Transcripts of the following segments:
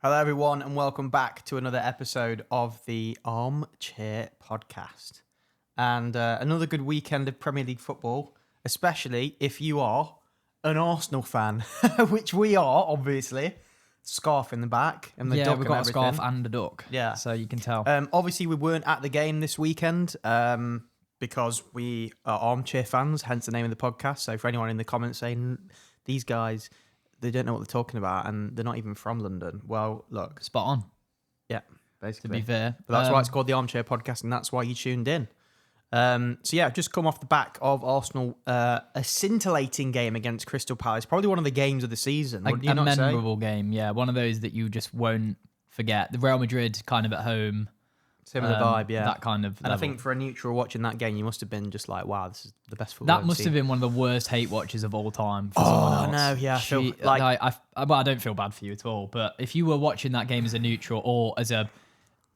Hello, everyone, and welcome back to another episode of the Armchair podcast. And another good weekend of Premier League football, especially if you are an Arsenal fan, which we are, obviously. Scarf in the back and the duck we've got and a scarf and a duck. Yeah. So you can tell. Obviously, we weren't at the game this weekend because we are Armchair fans, hence the name of the podcast. So for anyone in the comments saying, these guys, they don't know what they're talking about and they're not even from London. Well, look. Spot on. Yeah, basically. To be fair. But that's why it's called the Armchair Podcast, and that's why you tuned in. Just come off the back of Arsenal, a scintillating game against Crystal Palace. Probably one of the games of the season. A memorable game, yeah. One of those that you just won't forget. The Real Madrid kind of at home. Similar vibe, yeah. That kind of And level. I think for a neutral watching that game, you must have been just like, wow, this is the best football that must have been one of the worst hate watches of all time for Oh, someone else. no, yeah. I don't feel bad for you at all, but if you were watching that game as a neutral or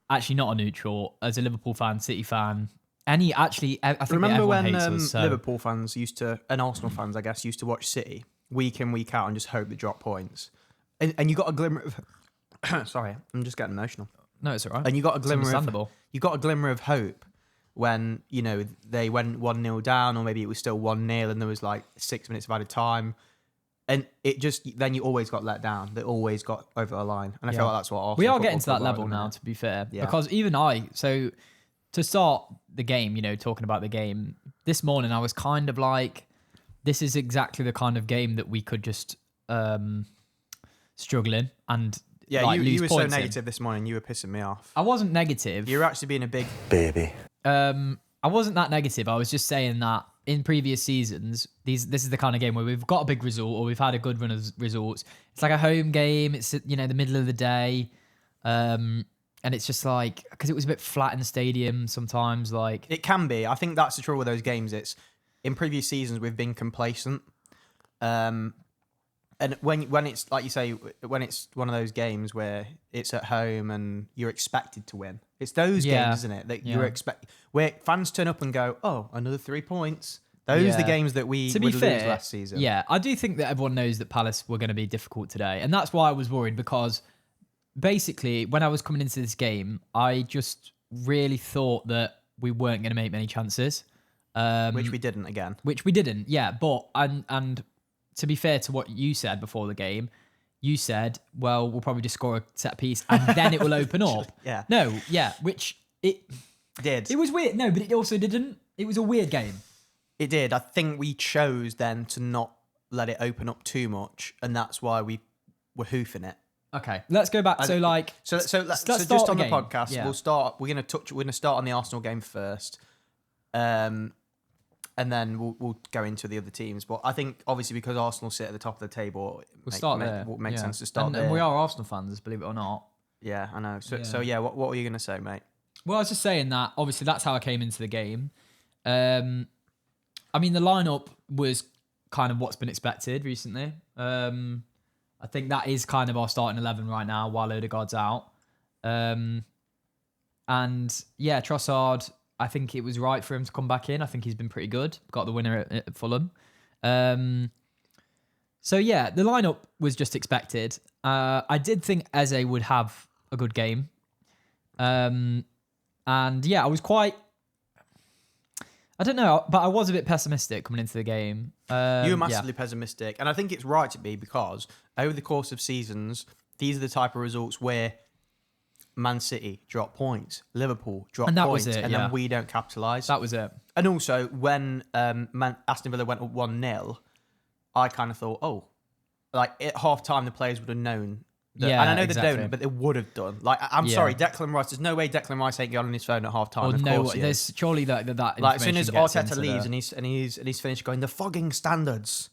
actually not a neutral, as a Liverpool fan, City fan, I think remember everyone when hates us, so. Liverpool fans and Arsenal fans, I guess, used to watch City week in, week out and just hope they drop points. And you got a glimmer of... Sorry, I'm just getting emotional. No, it's all right. And you got a glimmer of hope when, you know, they went 1-0 down, or maybe it was still 1-0 and there was like 6 minutes of added time. And it just, then you always got let down. They always got over the line. And I feel like that's what Arsenal... We are getting to that level now, to be fair. Yeah. Because even so to start the game, you know, talking about the game, this morning I was kind of like, this is exactly the kind of game that we could just struggle in and... Yeah, like, you were so points negative this morning. You were pissing me off. I wasn't negative. You were actually being a big baby. I wasn't that negative. I was just saying that in previous seasons, this is the kind of game where we've got a big result or we've had a good run of results. It's like a home game. It's, you know, the middle of the day. And it's just like, because it was a bit flat in the stadium sometimes. Like It can be. I think that's the trouble with those games. It's in previous seasons we've been complacent. And when it's, like you say, when it's one of those games where it's at home and you're expected to win, it's those games, isn't it? That you're where fans turn up and go, oh, another 3 points. Those are the games that we would lose last season. Yeah, I do think that everyone knows that Palace were going to be difficult today. And that's why I was worried, because basically when I was coming into this game, I just really thought that we weren't going to make many chances. Which we didn't again. Yeah. But, and to be fair to what you said before the game, you said, well, we'll probably just score a set piece and then it will open up. Yeah. No, yeah, which it did. It was weird. No, but it also didn't. It was a weird game. It did. I think we chose then to not let it open up too much, and that's why we were hoofing it. Okay, let's go back. So just on the podcast, yeah. we'll start. We're going to start on the Arsenal game first. And then we'll go into the other teams. But I think, obviously, because Arsenal sit at the top of the table, it makes sense to start there. And we are Arsenal fans, believe it or not. Yeah, I know. So what were you going to say, mate? Well, I was just saying that, obviously, that's how I came into the game. I mean, the lineup was kind of what's been expected recently. I think that is kind of our starting 11 right now while Odegaard's out. And, yeah, Trossard... I think it was right for him to come back in. I think he's been pretty good. Got the winner at Fulham. So, yeah, the lineup was just expected. I did think Eze would have a good game. And, yeah, I was quite... I don't know, but I was a bit pessimistic coming into the game. You were massively pessimistic. And I think it's right to be, because over the course of seasons, these are the type of results where Man City drop points, Liverpool drop points, then we don't capitalise. That was it. And also, when Aston Villa went up 1-0, I kind of thought, like at half-time the players would have known. That, and I know they don't, but they would have done. Like, I'm sorry, Declan Rice, there's no way Declan Rice ain't going on his phone at half-time. Of course he is. There's surely that like, as soon as Arteta leaves and he's finished going, the fogging standards,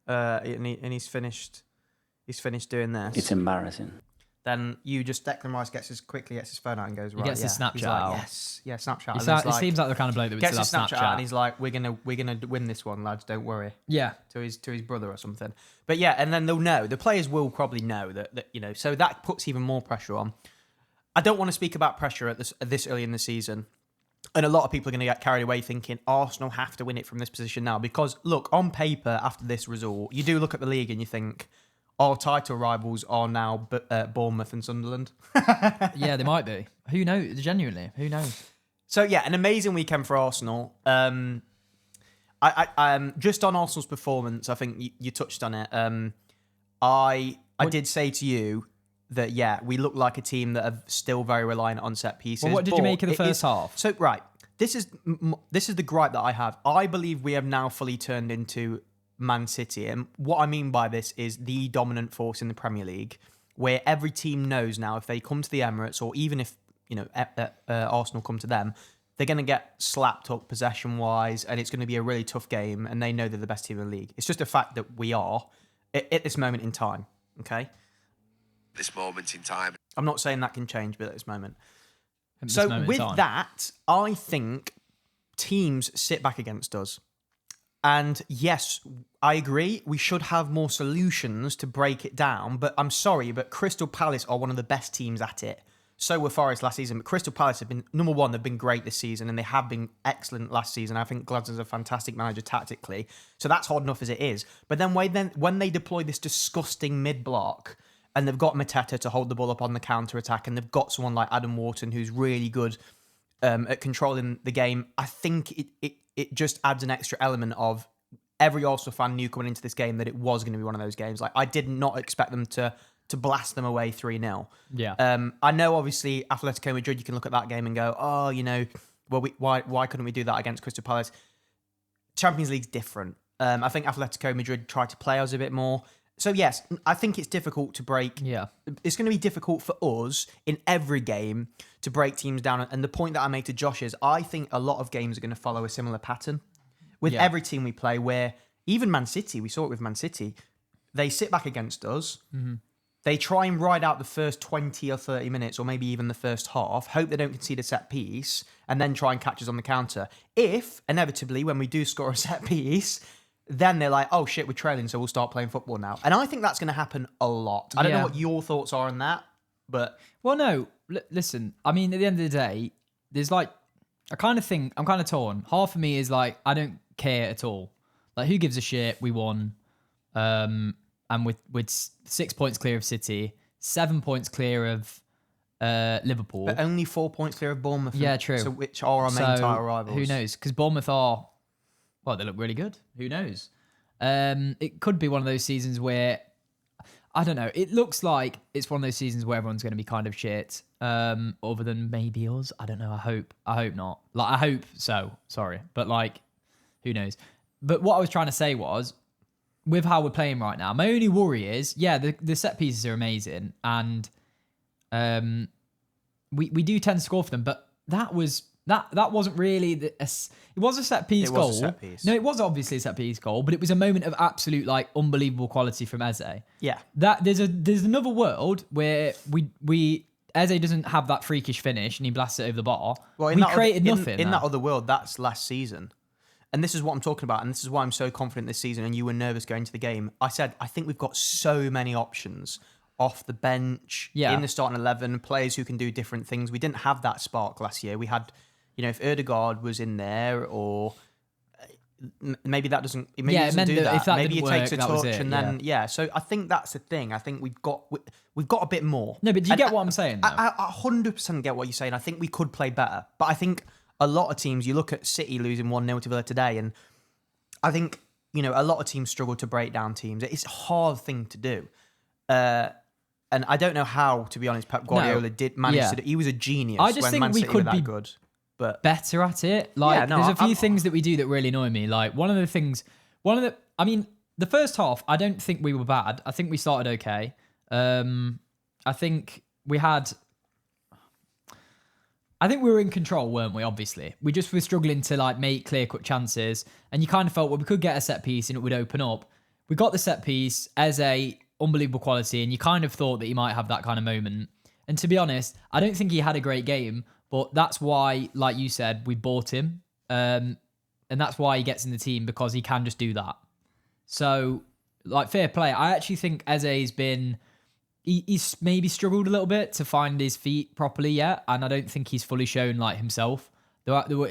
and he's finished doing this. It's embarrassing. Then Declan Rice gets his phone out and goes, right, he gets his Snapchat out. Snapchat. It seems like the kind of bloke that would gets still his have Snapchat. out and he's like, we're gonna win this one, lads, don't worry. Yeah. To his brother or something. But yeah, and then they'll know. The players will probably know that you know, so that puts even more pressure on. I don't want to speak about pressure at this early in the season. And a lot of people are going to get carried away thinking Arsenal have to win it from this position now. Because, look, on paper, after this result, you do look at the league and you think our title rivals are now Bournemouth and Sunderland. Yeah, they might be. Who knows? Genuinely, who knows? So yeah, an amazing weekend for Arsenal. I just on Arsenal's performance, I think you touched on it. I did say to you that we look like a team that are still very reliant on set pieces. Well, what did you make of the first half? So right, this is the gripe that I have. I believe we have now fully turned into Man City, and what I mean by this is the dominant force in the Premier League, where every team knows now if they come to the Emirates, or even if Arsenal come to them, they're going to get slapped up possession-wise, and it's going to be a really tough game, and they know they're the best team in the league. It's just a fact that we are at this moment in time, okay? This moment in time. I'm not saying that can change, but at this moment. At this So moment in with time. that, I think teams sit back against us. And yes, I agree, we should have more solutions to break it down, but I'm sorry, but Crystal Palace are one of the best teams at it. So were Forest last season, but Crystal Palace have been, number one, they've been great this season, and they have been excellent last season. I think Gladden's a fantastic manager tactically, so that's hard enough as it is. But then when they deploy this disgusting mid-block, and they've got Mateta to hold the ball up on the counter-attack, and they've got someone like Adam Wharton who's really good at controlling the game, I think it just adds an extra element of every Arsenal fan knew coming into this game that it was going to be one of those games. Like, I did not expect them to blast them away 3-0. Yeah. I know, obviously, Atletico Madrid, you can look at that game and go, oh, why couldn't we do that against Crystal Palace? Champions League's different. I think Atletico Madrid tried to play us a bit more. So, yes, I think it's difficult to break. Yeah. It's going to be difficult for us in every game to break teams down. And the point that I made to Josh is I think a lot of games are going to follow a similar pattern. With every team we play, where even Man City, we saw it with Man City, they sit back against us. Mm-hmm. They try and ride out the first 20 or 30 minutes, or maybe even the first half, hope they don't concede a set piece, and then try and catch us on the counter. If, inevitably, when we do score a set piece, then they're like, oh shit, we're trailing, so we'll start playing football now. And I think that's going to happen a lot. I don't know what your thoughts are on that, but... Well, no, listen, I mean, at the end of the day, there's like, I kind of think, I'm kind of torn. Half of me is like, I don't care at all. Like, who gives a shit? We won. And with 6 points clear of City, 7 points clear of Liverpool. But only 4 points clear of Bournemouth. Yeah, true. So which are our main title rivals. Who knows? Because Bournemouth are, well, they look really good. Who knows? It could be one of those seasons where, I don't know, it looks like it's one of those seasons where everyone's going to be kind of shit, other than maybe us. I don't know. I hope not. Like, I hope so. Sorry. But, like, who knows? But what I was trying to say was, with how we're playing right now, my only worry is, the set pieces are amazing, and we do tend to score for them, but that wasn't really it was a set piece goal. Was a set piece. No, it was obviously a set piece goal, but it was a moment of absolute, like, unbelievable quality from Eze. Yeah. That there's another world where Eze doesn't have that freakish finish and he blasts it over the bar. Well, we created nothing. In that other world, that's last season. And this is what I'm talking about, and this is why I'm so confident this season, and you were nervous going to the game. I said, I think we've got so many options off the bench, in the starting 11, players who can do different things. We didn't have that spark last year. We had, if Ødegaard was in there, or maybe that doesn't, maybe he doesn't do that. If that maybe he takes a touch, it, and then, So I think that's the thing. I think we've got a bit more. No, but do you get what I'm saying, though? I 100% get what you're saying. I think we could play better, but I think a lot of teams, you look at City losing 1-0 to Villa today, and I think, a lot of teams struggle to break down teams. It's a hard thing to do. And I don't know how, to be honest, Pep Guardiola did manage to do. He was a genius I just when think Man we City could were that be good. But better at it. Like, there's a few things that we do that really annoy me. Like, the first half, I don't think we were bad. I think we started okay. I think we were in control, weren't we? Obviously, we just were struggling to, like, make clear-cut chances, and you kind of felt, well, we could get a set piece and it would open up. We got the set piece as a unbelievable quality, and you kind of thought that he might have that kind of moment. And to be honest, I don't think he had a great game, but that's why, like you said, we bought him, and that's why he gets in the team, because he can just do that. So, like, fair play. I actually think Eze's been. He's maybe struggled a little bit to find his feet properly yet, and I don't think he's fully shown, like, himself. There were,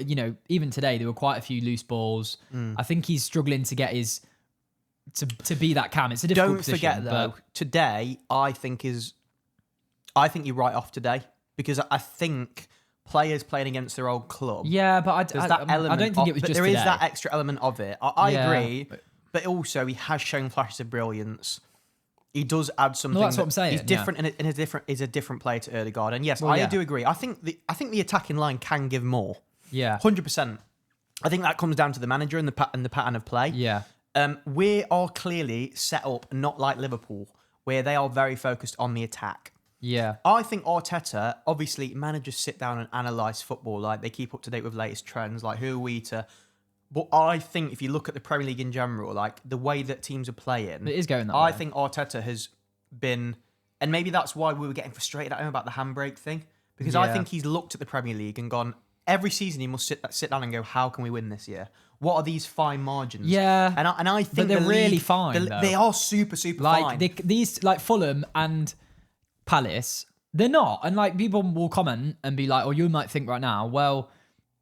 even today, there were quite a few loose balls. I think he's struggling to get his to be that cam. It's a difficult Don't position, forget though, today I think you write off today because I think players playing against their old club. Yeah, but There's that element. I don't think it was but just there today. is that extra element of it. I Yeah. agree, but also he has shown flashes of brilliance. He does add something. No, that's what I'm saying, He's different and is a different player to Ødegaard. And yes, I do agree. I think the attacking line can give more. Yeah, 100%. I think that comes down to the manager and the pattern of play. yeah, We are clearly set up not like Liverpool, where they are very focused on the attack. yeah. I think Arteta, obviously, managers sit down and analyse football. Like, they keep up to date with latest trends. Like, who are we to... But I think if you look at the Premier League in general, like, the way that teams are playing... It is going that I way. think Arteta has been... And maybe that's why we were getting frustrated at him about the handbrake thing. Because I Yeah. think he's looked at the Premier League and gone... Every season he must sit down and go, how can we win this year? What are these fine margins? Yeah. And I think But they're the really league- fine, though. They are super fine. Like these, like Fulham and Palace, they're not. And like people will comment and be like, "Oh, you might think right now, well,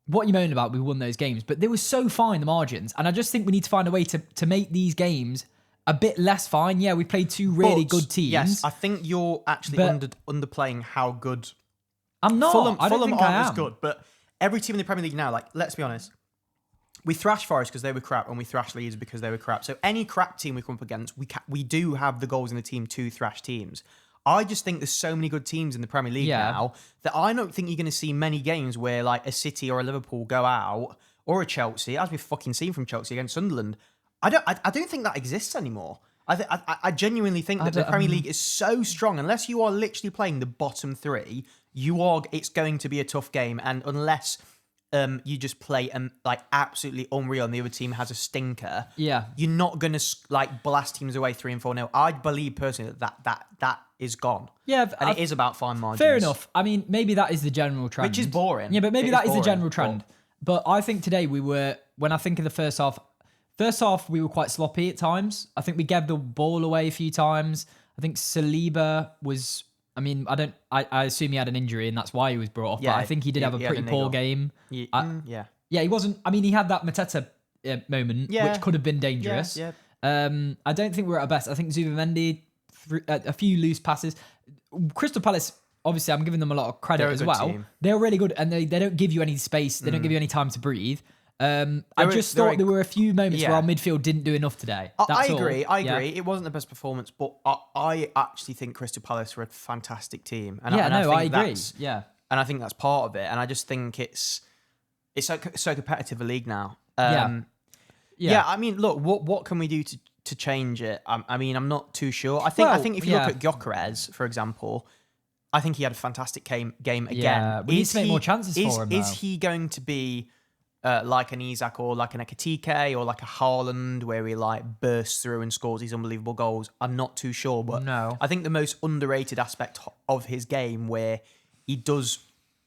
what are you moaning about? We won those games, but they were so fine the margins." And I just think we need to find a way to make these games a bit less fine. Yeah, we played two really But, good teams. Yes, I think you're actually underplaying how good I'm not. I don't Fulham think I aren't am. as good. But every team in the Premier League now, like, let's be honest, we thrashed Forest because they were crap, and we thrashed Leeds because they were crap. So any crap team we come up against, we do have the goals in the team to thrash teams. I just think there's so many good teams in the Premier League now that I don't think you're going to see many games where like a City or a Liverpool go out, or a Chelsea, as we've fucking seen from Chelsea against Sunderland. I don't think that exists anymore. I genuinely think that the Premier League is so strong. Unless you are literally playing the bottom three, it's going to be a tough game. And unless you just play like absolutely unreal and the other team has a stinker, Yeah. you're not going to like blast teams away 3 and 4-0. I believe personally that is gone. Yeah, And it is about fine margins. Fair enough. I mean, maybe that is the general trend. Which is boring. Yeah, but maybe It that is the boring, general trend. But I think today when I think of the first half, we were quite sloppy at times. I think we gave the ball away a few times. I think Saliba was, I mean, I assume he had an injury and that's why he was brought off. Yeah, but I think he did have a he had pretty a poor niggle. game. Yeah. Yeah, he wasn't, I mean, he had that Mateta moment, Yeah. which could have been dangerous. Yeah. I don't think we're at our best. I think Zubimendi, a few loose passes. Crystal Palace, obviously, I'm giving them a lot of credit They're a as good well. team. They're really good, and they don't give you any space. They don't give you any time to breathe. I just thought there were a few moments where our midfield didn't do enough today. I That's all. agree. I Yeah. agree. It wasn't the best performance, but I actually think Crystal Palace were a fantastic team. And Yeah, I no, think I agree. that's- Yeah. And I think that's part of it. And I just think it's so competitive a league now. Yeah. Yeah. I mean, look, what can we do to change it? I mean, I'm not too sure. I think if you look at Gyökeres, for example, I think he had a fantastic game again. Yeah, we need to make more chances for him, Is though. he going to be like an Isak or like an Ekitike or like a Haaland where he like bursts through and scores these unbelievable goals? I'm not too sure, but No. I think the most underrated aspect of his game where he does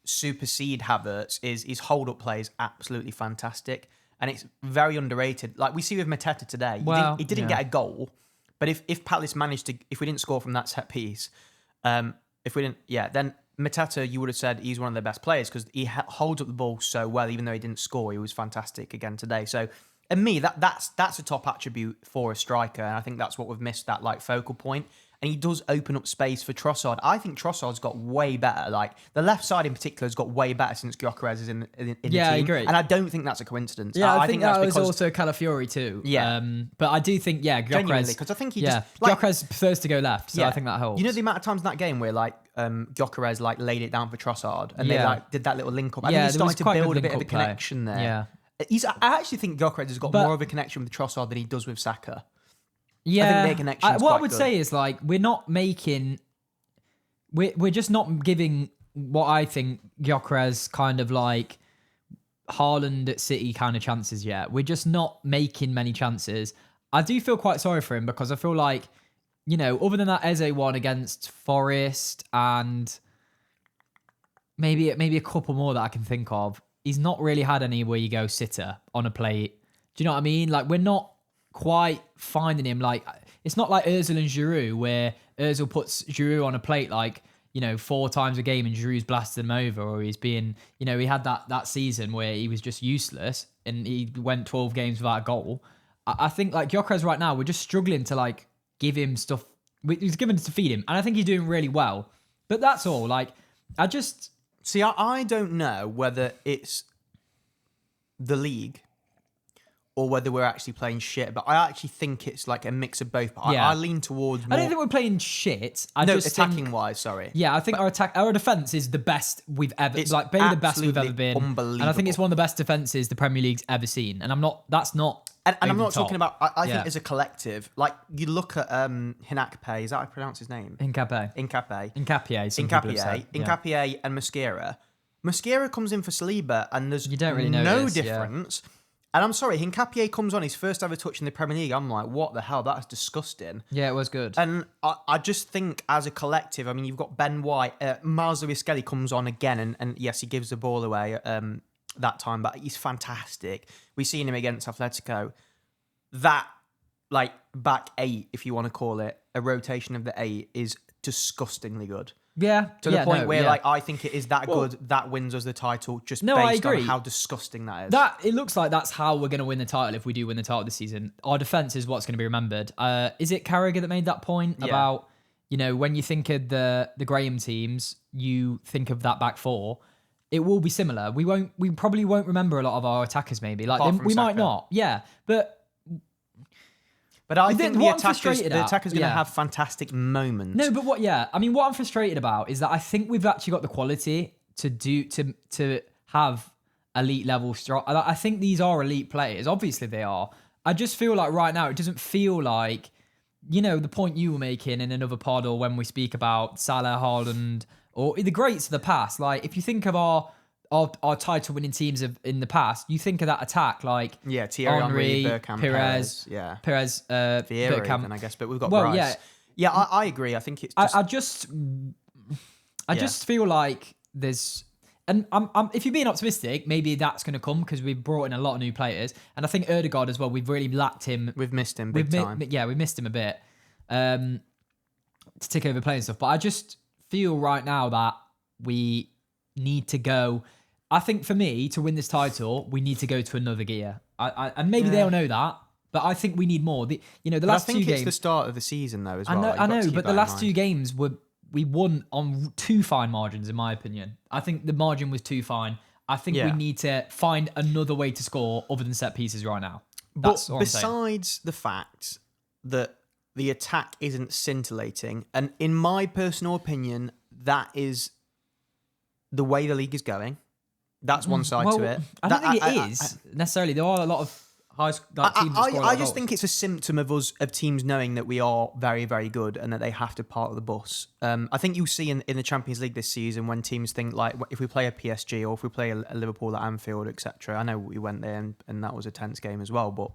supersede Havertz is his hold-up play is absolutely fantastic. And it's very underrated. Like we see with Mateta today. Well, he didn't get a goal, but if Palace managed to, if we didn't score from that set piece, then Mateta, you would have said he's one of their best players because he holds up the ball so well. Even though he didn't score, he was fantastic again today. So, and me, that's a top attribute for a striker, and I think that's what we've missed, that like focal point. And he does open up space for Trossard. I think Trossard's got way better. Like the left side in particular has got way better since Gyökeres is in the team. I agree. And I don't think that's a coincidence. Yeah, I think that that's was because also Calafiori too. Yeah. But I do think, genuinely, Gyökeres, because I think he yeah, just like, Gyökeres prefers to go left, so I think that helps. You know the amount of times in that game where like Gyökeres like laid it down for Trossard and they Yeah. like did that little link up. I Yeah, think he there was started to quite good build a bit of a link-up play. connection there. Yeah. I actually think Gyökeres has got But- more of a connection with Trossard than he does with Saka. Yeah, their connection's what I quite would good. say is like we're just not giving what I think Gyökeres kind of like Haaland at City kind of chances yet. We're just not making many chances. I do feel quite sorry for him because I feel like, other than that Eze one against Forest and maybe a couple more that I can think of, he's not really had any where you go sitter on a plate. Do you know what I mean? Like we're not quite finding him. Like it's not like Özil and Giroud where Özil puts Giroud on a plate like 4 times a game and Giroud's blasted him over, or he's being he had that season where he was just useless and he went 12 games without a goal. I think like Gyökeres right now, we're just struggling to like give him stuff. He's given to feed him, and I think he's doing really well. But that's all. Like, I just see. I don't know whether it's the league or whether we're actually playing shit. But I actually think it's like a mix of both. But I lean towards more... I don't think we're playing shit. Attacking wise, sorry. Yeah, I think our defense is the best we've ever... It's like, maybe the best we've ever been. Unbelievable. And I think it's one of the best defenses the Premier League's ever seen. And that's not... And I'm not talking about... I think as a collective, like, you look at Hinakpe, is that how I pronounce his name? Hincapié, and Mosquera. Mosquera comes in for Saliba, and there's you don't really no difference. Yeah. And I'm sorry, Hincapié comes on his first ever touch in the Premier League. I'm like, what the hell? That's disgusting. Yeah, it was good. And I just think as a collective, I mean, you've got Ben White, Miles Lewis-Skelly comes on again, and yes, he gives the ball away that time, but he's fantastic. We've seen him against Atletico. That, like, back eight, if you want to call it, a rotation of the eight is disgustingly good. Yeah. To the point where, like, I think it is that good that wins us the title just based on how disgusting that is. It looks like that's how we're going to win the title if we do win the title this season. Our defence is what's going to be remembered. Is it Carragher that made that point about, when you think of the Graham teams, you think of that back four. It will be similar. We probably won't remember a lot of our attackers maybe. Like, we might not. Yeah. But I think the attacker's going to have fantastic moments. No, but what I'm frustrated about is that I think we've actually got the quality to have elite level strong. I think these are elite players. Obviously they are. I just feel like right now it doesn't feel like, the point you were making in another pod or when we speak about Salah, Haaland, or the greats of the past. Like, if you think of our title winning teams in the past, you think of that attack like Thierry Henry, Bergkamp, Perez, Vieira, Bergkamp. even, I guess, but we've got Rice. I agree. I think it's just... I just feel like there's... And if you're being optimistic, maybe that's going to come because we've brought in a lot of new players. And I think Ødegaard as well, we've really lacked him. We've missed him big time. We missed him a bit to take over playing stuff. But I just feel right now that we need to go... I think for me, to win this title, we need to go to another gear. And maybe they'll know that, but I think we need more. The last 2 games... I think it's the start of the season, though, as well. I know, but the last 2 games we won on too fine margins, in my opinion. I think the margin was too fine. I think we need to find another way to score other than set pieces right now. That's but besides the fact that the attack isn't scintillating, and in my personal opinion, that is the way the league is going. That's one side to it. I don't think it is necessarily. There are a lot of high teams that score I just think it's a symptom of teams knowing that we are very, very good and that they have to park the bus. I think you'll see in the Champions League this season when teams think like, if we play a PSG or if we play a Liverpool at Anfield, etc. I know we went there and that was a tense game as well, but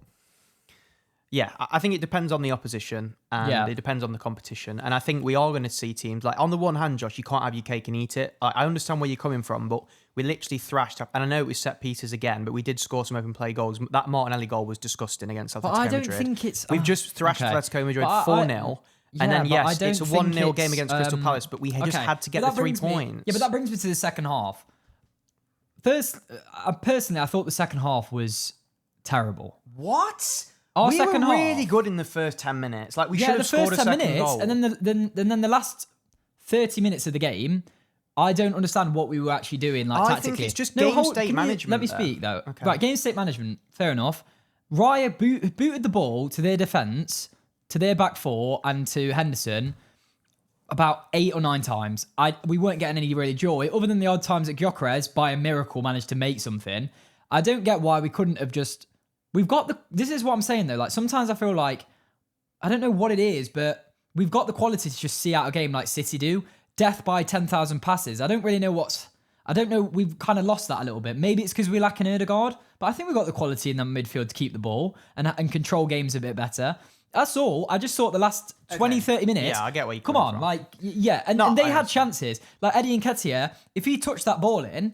yeah, I think it depends on the opposition and it depends on the competition. And I think we are going to see teams like, on the one hand, Josh, you can't have your cake and eat it. I understand where you're coming from, but we literally thrashed up. And I know it was set pieces again, but we did score some open play goals. That Martinelli goal was disgusting against Atletico Madrid. I don't think it's... We've just thrashed Atletico Madrid 4-0. And then, yes, it's a 1-0 game against Crystal Palace, but we just had to get the 3 points. But that brings me to the second half. First, personally, I thought the second half was terrible. What? We were really good in the first 10 minutes. Like, we should have scored a second goal. And then the last 30 minutes of the game, I don't understand what we were actually doing, like, tactically. I think it's just game state management. Let me speak, though. Okay. Right, game state management, fair enough. Raya booted the ball to their defence, to their back four, and to Henderson about 8 or 9 times. We weren't getting any really joy, other than the odd times that Gyökeres, by a miracle, managed to make something. I don't get why we couldn't have just... This is what I'm saying, though. Like, sometimes I feel like... I don't know what it is, but we've got the quality to just see out a game like City do. Death by 10,000 passes. I don't really know I don't know. We've kind of lost that a little bit. Maybe it's because we lack an Ødegaard, but I think we've got the quality in the midfield to keep the ball and control games a bit better. That's all. I just thought the last 20, 30 minutes... Yeah, I get where you're coming from. Like, yeah. And they had chances. Like, Eddie Nketiah, if he touched that ball in...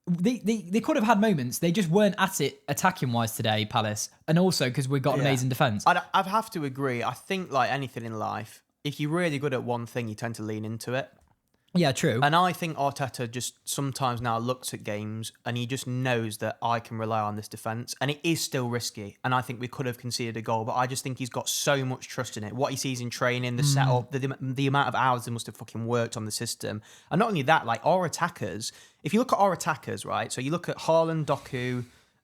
They could have had moments. They just weren't at it attacking-wise today, Palace. And also because we've got an amazing defence. I'd have to agree. I think, like anything in life, if you're really good at one thing, you tend to lean into it. Yeah, true. And I think Arteta just sometimes now looks at games and he just knows that I can rely on this defence. And it is still risky. And I think we could have conceded a goal, but I just think he's got so much trust in it. What he sees in training, the setup, the amount of hours they must have fucking worked on the system. And not only that, like our attackers, if you look at our attackers, right? So you look at Haaland, Doku,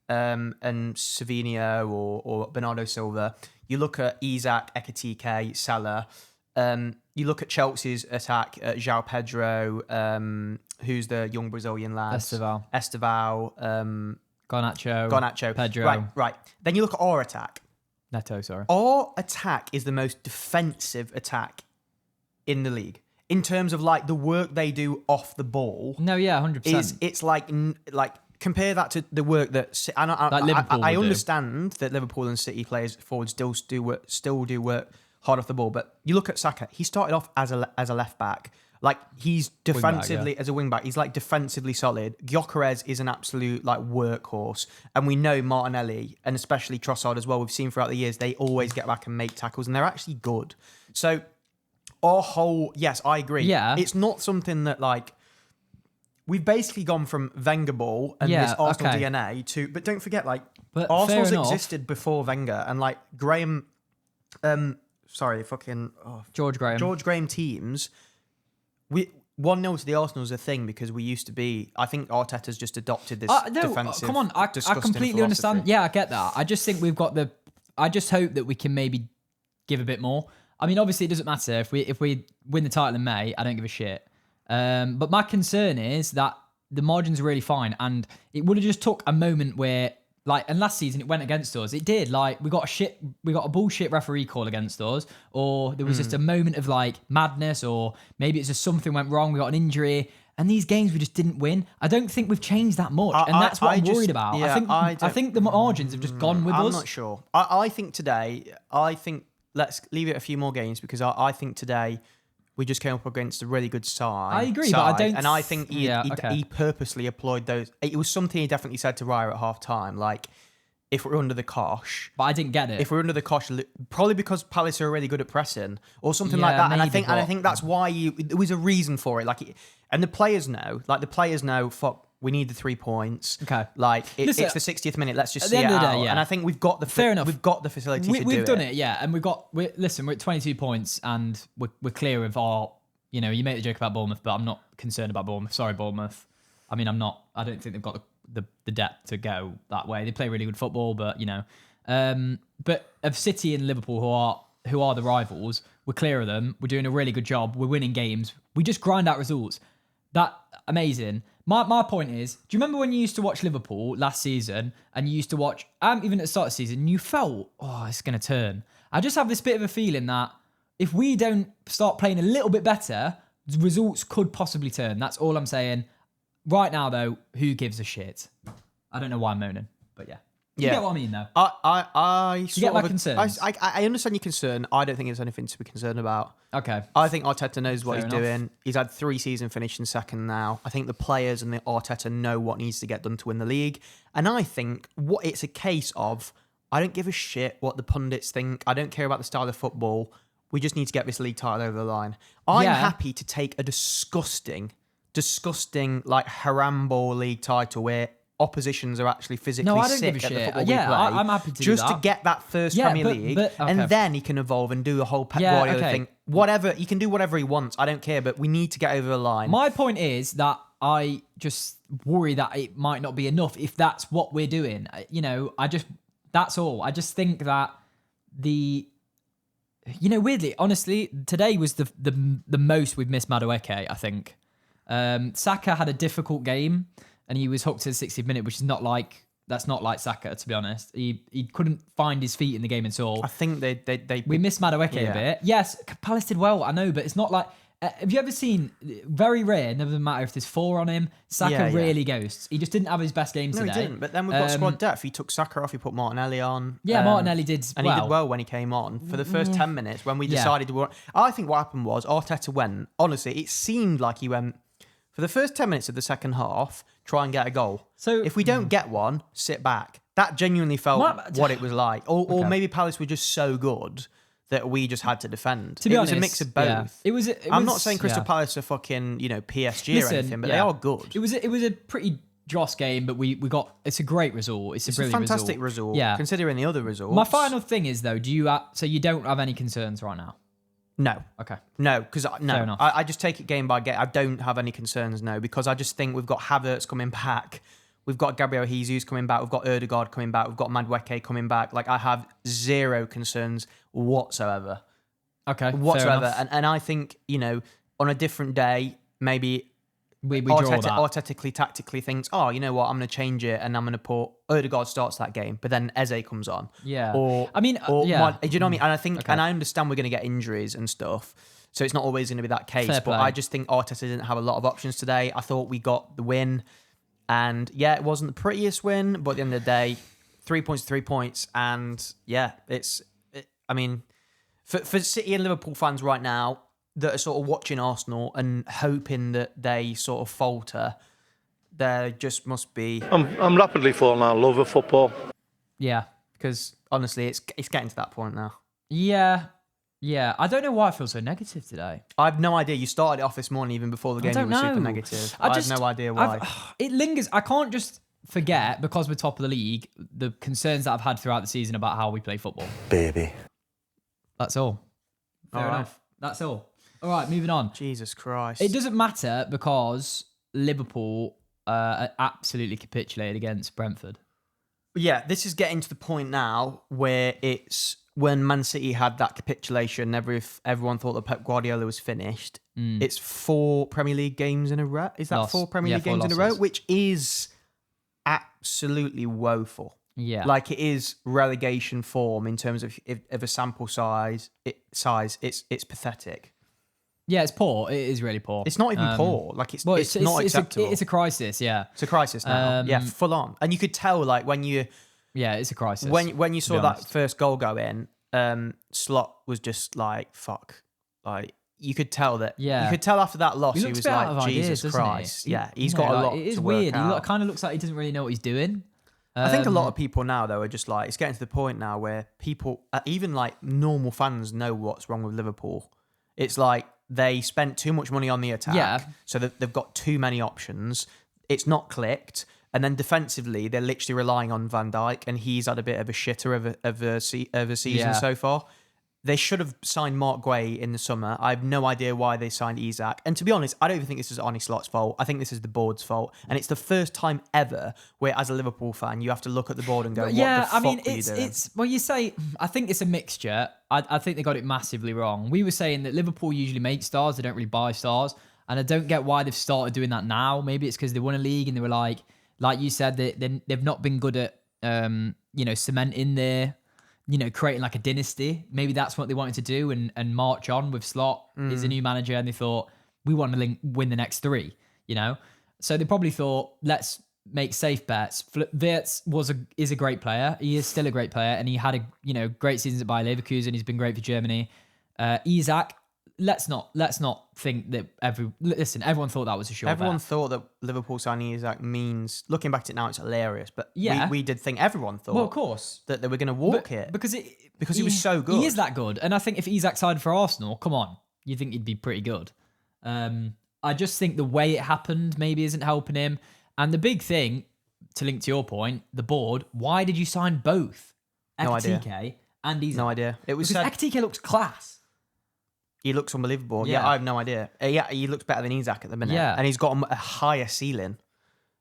and Savinho or Bernardo Silva. You look at Isak, Ekitike, Salah. You look at Chelsea's attack, João Pedro, who's the young Brazilian lad? Esteval, Garnacho, Pedro. Right. Then you look at our attack. Neto, sorry. Our attack is the most defensive attack in the league. In terms of like the work they do off the ball. No, yeah, 100%. It's like compare that to the work that I understand that Liverpool and City players forwards still do work hard off the ball, but you look at Saka. He started off as a left back. Like he's defensively as a wing back. He's like defensively solid. Gyökeres is an absolute like workhorse, and we know Martinelli and especially Trossard as well. We've seen throughout the years they always get back and make tackles, and they're actually good. So our whole I agree. Yeah, it's not something that like we've basically gone from Wenger ball and this Arsenal DNA to, but don't forget like Arsenal's existed before Wenger and like Graham. George Graham teams. 1-0 to the Arsenal is a thing because we used to be. I think Arteta's just adopted this defensive. Come on, I completely understand. Yeah, I get that. I just think we've got the. I just hope that we can maybe give a bit more. I mean, obviously, it doesn't matter if we win the title in May. I don't give a shit. But my concern is that the margins are really fine, and it would have just took a moment where. Like, and last season it went against us. It did. Like, we got a bullshit referee call against us, or there was just a moment of like madness, or maybe it's just something went wrong. We got an injury, and these games we just didn't win. I don't think we've changed that much, and that's what I'm worried about. Yeah, I think the margins have just gone with us. I'm not sure. I think today. Let's leave it a few more games because I think today. We just came up against a really good side. I agree, but I don't... And I think he purposely employed those... It was something he definitely said to Raya at half-time, like, if we're under the cosh... But I didn't get it. If we're under the cosh, probably because Palace are really good at pressing, or something like that. Maybe, and I think that's why there was a reason for it. And the players know, fuck, we need the 3 points. Okay. Like, it's the 60th minute, let's just see it out. And I think we've got the... Fair enough. We've got the facility to do it. We've done it, yeah. And we're at 22 points, and we're clear of our... You know, you make the joke about Bournemouth, but I'm not concerned about Bournemouth. Sorry, Bournemouth. I mean, I don't think they've got the depth to go that way. They play really good football, but you know, but of City and Liverpool, who are the rivals, we're clear of them. We're doing a really good job. We're winning games. We just grind out results. That amazing. My point is, do you remember when you used to watch Liverpool last season, and you used to watch, even at the start of the season, you felt, it's going to turn. I just have this bit of a feeling that. If we don't start playing a little bit better, the results could possibly turn. That's all I'm saying. Right now, though, who gives a shit? I don't know why I'm moaning, but yeah. You get what I mean, though? I you get my concerns? I understand your concern. I don't think there's anything to be concerned about. Okay. I think Arteta knows what Fair he's doing. He's had 3 seasons finishing second now. I think the players and the Arteta know what needs to get done to win the league. And I think what it's a case of, I don't give a shit what the pundits think. I don't care about the style of football. We just need to get this league title over the line. I'm happy to take a disgusting like Harambe league title where oppositions are actually physically sick at the football we play. I'm happy to do that. Just to get that first Premier League, and then he can evolve and do the whole Pep Guardiola thing. Whatever, he can do whatever he wants. I don't care, but we need to get over the line. My point is that I just worry that it might not be enough if that's what we're doing. You know, that's all. I just think that weirdly, honestly, today was the most we've missed Madueke, I think. Saka had a difficult game and he was hooked to the 60th minute, which is that's not like Saka, to be honest. He couldn't find his feet in the game at all. I think we missed Madueke a bit. Yes, Palace did well, I know, but it's not like... have you ever seen, very rare, never matter if there's 4 on him, Saka really ghosts. He just didn't have his best game today. No, he didn't. But then we've got squad depth. He took Saka off, he put Martinelli on. Yeah, Martinelli did and he did well when he came on. For the first 10 minutes, when we decided to... I think what happened was, Arteta went... Honestly, it seemed like he went... For the first 10 minutes of the second half, try and get a goal. So if we don't get one, sit back. That genuinely felt what it was like. Or maybe Palace were just so good that we just had to defend. To be it honest, was a mix of both. yeah. It was. I'm not saying Crystal Palace are fucking, PSG or anything, but they are good. It was a pretty dross game, but we got. It's a great result. It's a brilliant fantastic result. Yeah, considering the other results. My final thing is though, so you don't have any concerns right now? No. Okay. No, because Fair enough. I just take it game by game. I don't have any concerns now because I just think we've got Havertz coming back. We've got Gabriel Jesus coming back. We've got Ødegaard coming back. We've got Madueke coming back. Like, I have zero concerns whatsoever. Okay. Whatsoever. And I think, on a different day, maybe we draw that. Arteta tactically thinks, oh, you know what, I'm going to change it and I'm going to put Ødegaard starts that game, but then Eze comes on. Yeah. Or, I mean, or yeah. do you know what I mean? And I think, and I understand we're going to get injuries and stuff. So it's not always going to be that case. Fair but play. I just think Arteta didn't have a lot of options today. I thought we got the win. And yeah, it wasn't the prettiest win, but at the end of the day, 3 points, 3 points. And yeah, for City and Liverpool fans right now that are sort of watching Arsenal and hoping that they sort of falter, there just must be... I'm rapidly falling out of love with football. Yeah. Because honestly, it's getting to that point now. Yeah. Yeah, I don't know why I feel so negative today. I have no idea. You started it off this morning, even before the game, you were super negative. I have no idea why. It lingers. I can't just forget, because we're top of the league, the concerns that I've had throughout the season about how we play football. Baby. That's all. Fair enough. That's all. All right, moving on. Jesus Christ. It doesn't matter because Liverpool absolutely capitulated against Brentford. Yeah, this is getting to the point now where it's... When Man City had that capitulation, everyone thought that Pep Guardiola was finished. It's 4 Premier League games in a row. Is that 4 Premier League games in a row? Which is absolutely woeful. Yeah. Like, it is relegation form in terms of a sample size. It's pathetic. Yeah, it's poor. It is really poor. It's not even poor. Like, it's not acceptable. It's a crisis, yeah. It's a crisis now. Yeah, full on. And you could tell, like, when you... Yeah, it's a crisis. When you saw that first goal go in, Slot was just like, fuck. Like, you could tell that. Yeah. You could tell after that loss, he was like, Jesus Christ. Yeah, he's got a lot to work out. It is weird. He kind of looks like he doesn't really know what he's doing. I think a lot of people now, though, are just like, it's getting to the point now where people, even like normal fans, know what's wrong with Liverpool. It's like they spent too much money on the attack, so that they've got too many options. It's not clicked. And then defensively, they're literally relying on Van Dijk, and he's had a bit of a shitter of a season so far. They should have signed Mark Guay in the summer. I have no idea why they signed Isak. And to be honest, I don't even think this is Arne Slot's fault. I think this is the board's fault. And it's the first time ever where, as a Liverpool fan, you have to look at the board and go, what the fuck were you doing? Well, you say, I think it's a mixture. I think they got it massively wrong. We were saying that Liverpool usually make stars. They don't really buy stars. And I don't get why they've started doing that now. Maybe it's because they won a league and they were like you said, they've not been good at, cementing their, creating like a dynasty. Maybe that's what they wanted to do and march on with Slot. He's a new manager and they thought, we want to win the next 3, So they probably thought, let's make safe bets. Wirtz is a great player. He is still a great player and he had great seasons at Bayer Leverkusen. He's been great for Germany. Isak, let's not think that everyone thought that was a sure Everyone bet. thought that Liverpool signing Isak means, looking back at it now, it's hilarious, but yeah, we did think, everyone thought, well, of course, that they were going to walk it because he was so good. He is that good, and I think if Isak signed for Arsenal, come on, you think he'd be pretty good. I just think the way it happened maybe isn't helping him, and the big thing, to link to your point, the board. Why did you sign both Ekitike and Isak? No idea. It was because Ekitike looks class. He looks unbelievable. Yeah. I have no idea. He looks better than Isak at the minute. Yeah. And he's got a higher ceiling.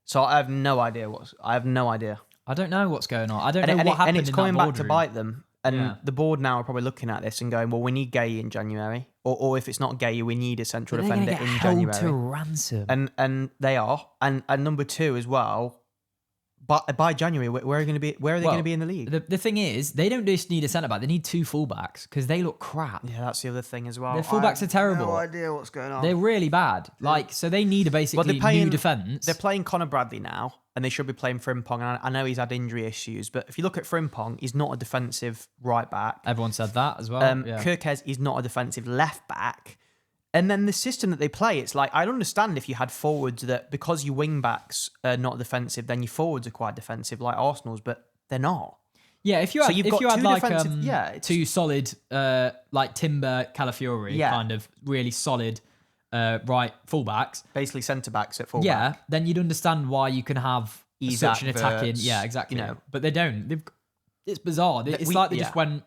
So I have no idea. I don't know what's going on. I don't know what happened. And it's in coming that back to boardroom. bite them. And the board now are probably looking at this and going, well, we need Gay in January. Or if it's not Gay, we need a central defender in January. To ransom. And they are. And number 2 as well. But by January, where are they going to be? Where are they going to be in the league? The thing is, they don't just need a centre back; they need 2 fullbacks because they look crap. Yeah, that's the other thing as well. Their fullbacks are terrible. No idea what's going on. They're really bad. So they need basically new defence. They're playing Conor Bradley now, and they should be playing Frimpong. And I know he's had injury issues, but if you look at Frimpong, he's not a defensive right back. Everyone said that as well. Kirkez is not a defensive left back. And then the system that they play, it's like, I'd understand if you had forwards that, because your wing backs are not defensive, then your forwards are quite defensive, like Arsenal's, but they're not. Yeah, if you had, you've if got you had two like defensive- yeah, it's- two solid, like Timber, Calafiori, Yeah. kind of really solid right fullbacks, basically centre backs at fullback. yeah, then you'd understand why you can have Isak, such an attacking. Wirtz, Yeah, exactly. you know. But they don't. It's bizarre. It's we- like they yeah. just went,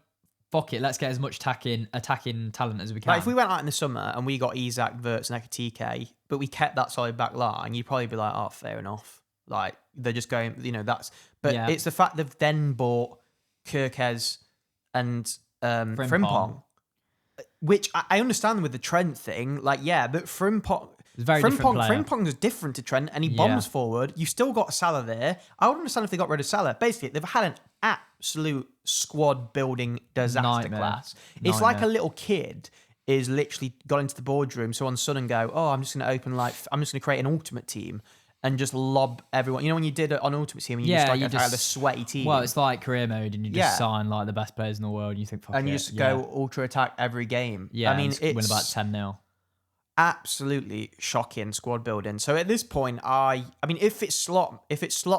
fuck it, let's get as much attacking talent as we can. Like if we went out in the summer and we got Isak, Wirtz, and Ekitike, but we kept that solid back line, you'd probably be like, oh, fair enough. Like they're just going, that's. But Yeah. it's the fact they've then bought Kirkez and Frimpong, which I understand with the Trent thing. Like, yeah, but Frimpong. It's a very different player. Frimpong is different to Trent, and he bombs forward. You've still got Salah there. I would understand if they got rid of Salah. Basically, they've had an absolute squad building disaster Nightmare. class. It's like a Nightmare. little kid is literally got into the boardroom, so on sudden go, oh, I'm just going to I'm just going to create an ultimate team and just lob everyone. You know when you did it on ultimate team, and you just like had a sweaty team. Well, it's like career mode, and you just sign like the best players in the world, and you think, fuck and it, you just go ultra attack every game. Yeah, I mean, and it's win about 10-0. absolutely shocking squad building. So at this point, I mean, if it's Slot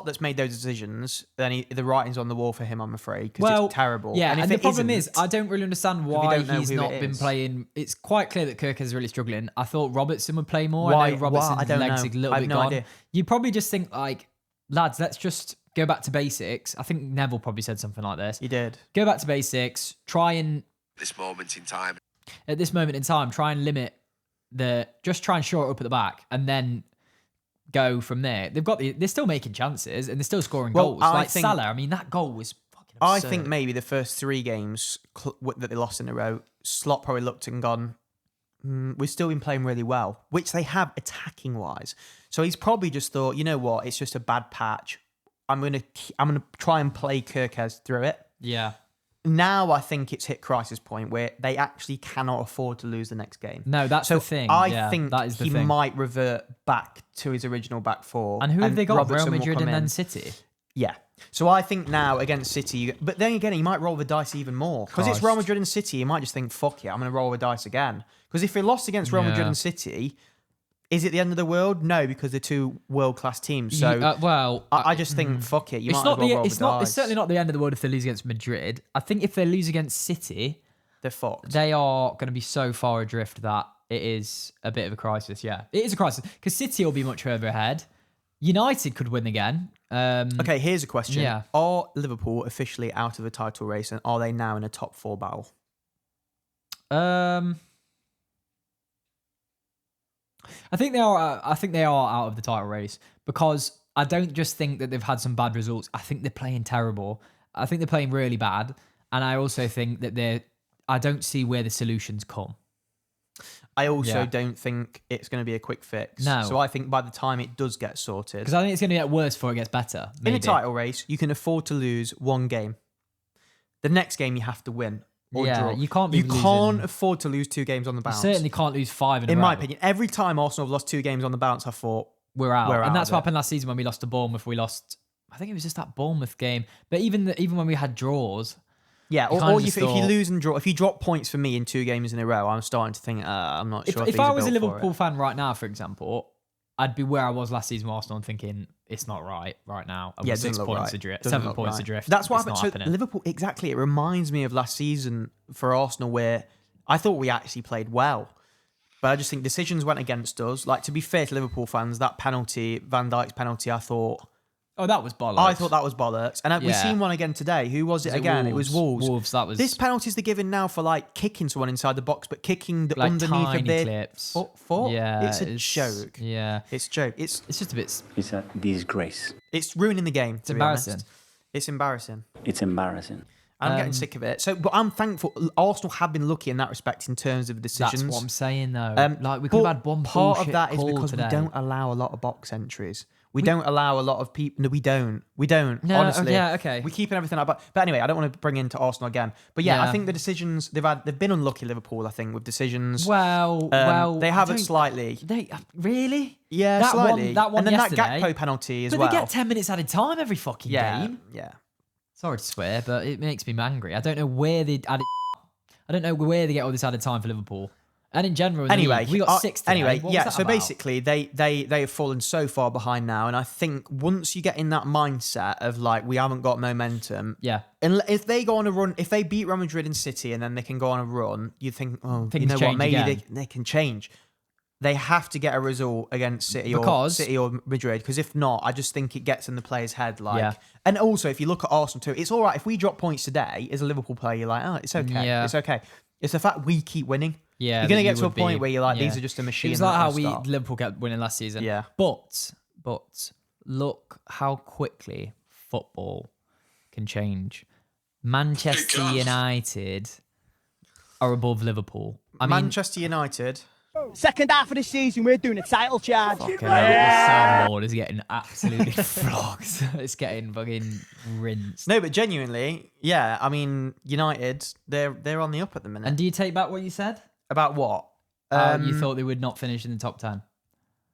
that's made those decisions, then the writing's on the wall for him, I'm afraid, because it's terrible. Yeah, and if the it problem isn't, is, I don't really understand why don't know he's who not it been is. playing. It's quite clear that Kirk is really struggling. I thought Robertson would play more. Why- I know Robertson's I don't legs know. are a little I have bit no gone. idea. You probably just think like, lads, let's just go back to basics. I think Neville probably said something like this. he did. Go back to basics. Try and This moment in time. at this moment in time, try and limit just try and shore it up at the back, and then go from there. They're still making chances and they're still scoring goals. I Like think- Salah, I mean, that goal was fucking I absurd. think maybe the first 3 games that they lost in a row, Slot probably looked and gone, we've still been playing really well, which they have attacking wise. So he's probably just thought, you know what, it's just a bad patch. I'm gonna try and play Kirkez through it. Yeah. Now I think it's hit crisis point where they actually cannot afford to lose the next game. No, that's So the thing. I Yeah, think that is the he thing. might revert back to his original back four. And who have they got? Robertson Real will Madrid come and then in. City. Yeah. So I think now against City, but then again, he might roll the dice even more because it's Christ. Real Madrid and City. He might just think, "Fuck it, I'm going to roll the dice again." Because if he lost against Real Madrid Yeah. and City, is it the end of the world? No, because they're two world class teams. So I just think, fuck it. You it's might not as well roll it's the not. dice. It's certainly not the end of the world if they lose against Madrid. I think if they lose against City, They're fucked. they are going to be so far adrift that it is a bit of a crisis. Yeah, it is a crisis because City will be much further ahead. United could win again. Okay, here's a question: Yeah. Are Liverpool officially out of the title race, and are they now in a top 4 battle? I think they are. I think they are out of the title race because I don't just think that they've had some bad results. I think they're playing terrible. I think they're playing really bad, and I also think that I don't see where the solutions come. I also Yeah. don't think it's going to be a quick fix. No. So I think by the time it does get sorted, Because I think it's going to get worse before it gets better. in Maybe. a title race, you can afford to lose 1 game. The next game you have to win or Yeah, draw. you can't be You can't losing- afford to lose 2 games on the You bounce. certainly can't lose 5 in a in row. my opinion, every time Arsenal have lost 2 games on the bounce, I thought We're out. We're out And that's of what it. happened last season when we lost to Bournemouth. We lost. I think it was just that Bournemouth game. But even when we had draws, yeah. You Or, kinda or just if you thought- lose and draw, if you drop points for me in 2 games in a row, I'm starting to think I'm not sure. if things I are was a built for Liverpool it. fan right now, for example, I'd be where I was last season with Arsenal and thinking it's not right now. And Yeah, we're it 6 doesn't look points right. adrift, Doesn't 7 look points right. adrift. That's what It's happened. not So happening. Liverpool, exactly. It reminds me of last season for Arsenal, where I thought we actually played well, but I just think decisions went against us. Like, to be fair to Liverpool fans, that penalty, Van Dijk's penalty, I thought that was bollocks. that was bollocks. And we've Yeah. seen one again today. Who was it again? It was Wolves. Wolves. That was This penalties they're giving now for like kicking someone inside the box, but kicking the like underneath tiny of their clips. foot. Yeah, it's a joke. Yeah, It's a joke. It's it's just a bit. It's a disgrace. ruining the game. It's embarrassing. It's embarrassing. It's embarrassing. I'm getting sick of it. So, but I'm thankful. Arsenal have been lucky in that respect in terms of decisions. That's what I'm saying though. Like we but could have had one part of bullshit that is call because today. we don't allow a lot of box entries. We don't allow a lot of people. No, we don't. We don't. No, honestly. yeah, okay. We're keeping everything up. But anyway, I don't want to bring into Arsenal again. But yeah, I Yeah. think the decisions they've been unlucky. Liverpool, I think, with decisions. Well, they have I it don't- slightly. They really? Yeah, that slightly. One, that one and then yesterday. that Gakpo penalty as But well. they get 10 minutes added time every fucking yeah, game. yeah. Sorry to swear, but it makes me angry. I don't know where they added. I don't know where they get all this added time for Liverpool. And in general, in the Anyway, league, we got 6th today. anyway, What was yeah. that So about? basically, they have fallen so far behind now, and I think once you get in that mindset of like we haven't got momentum, Yeah. and if they go on a run, if they beat Real Madrid and City, and then they can go on a run, you think, oh, Things you know what? change Maybe again. they can change. They have to get a result against City or Madrid, because if not, I just think it gets in the player's head. Like, Yeah. and also if you look at Arsenal too, it's all right if we drop points today. As a Liverpool player, you're like, oh, it's okay, Yeah. it's okay. It's the fact we keep winning. Yeah, You're gonna that get you to a would point be- where you're like, yeah. these are just a machine. It was like that how will stop. Liverpool kept winning last season. Yeah. But look how quickly football can change. Manchester United are above Liverpool. I mean, Manchester United. Second half of the season, we're doing a title charge. fucking hell, the soundboard is getting absolutely flogged. It's getting fucking rinsed. No, but genuinely, yeah. I mean, United, they're on the up at the minute. And do you take back what you said? About what? You thought they would not finish in the top 10.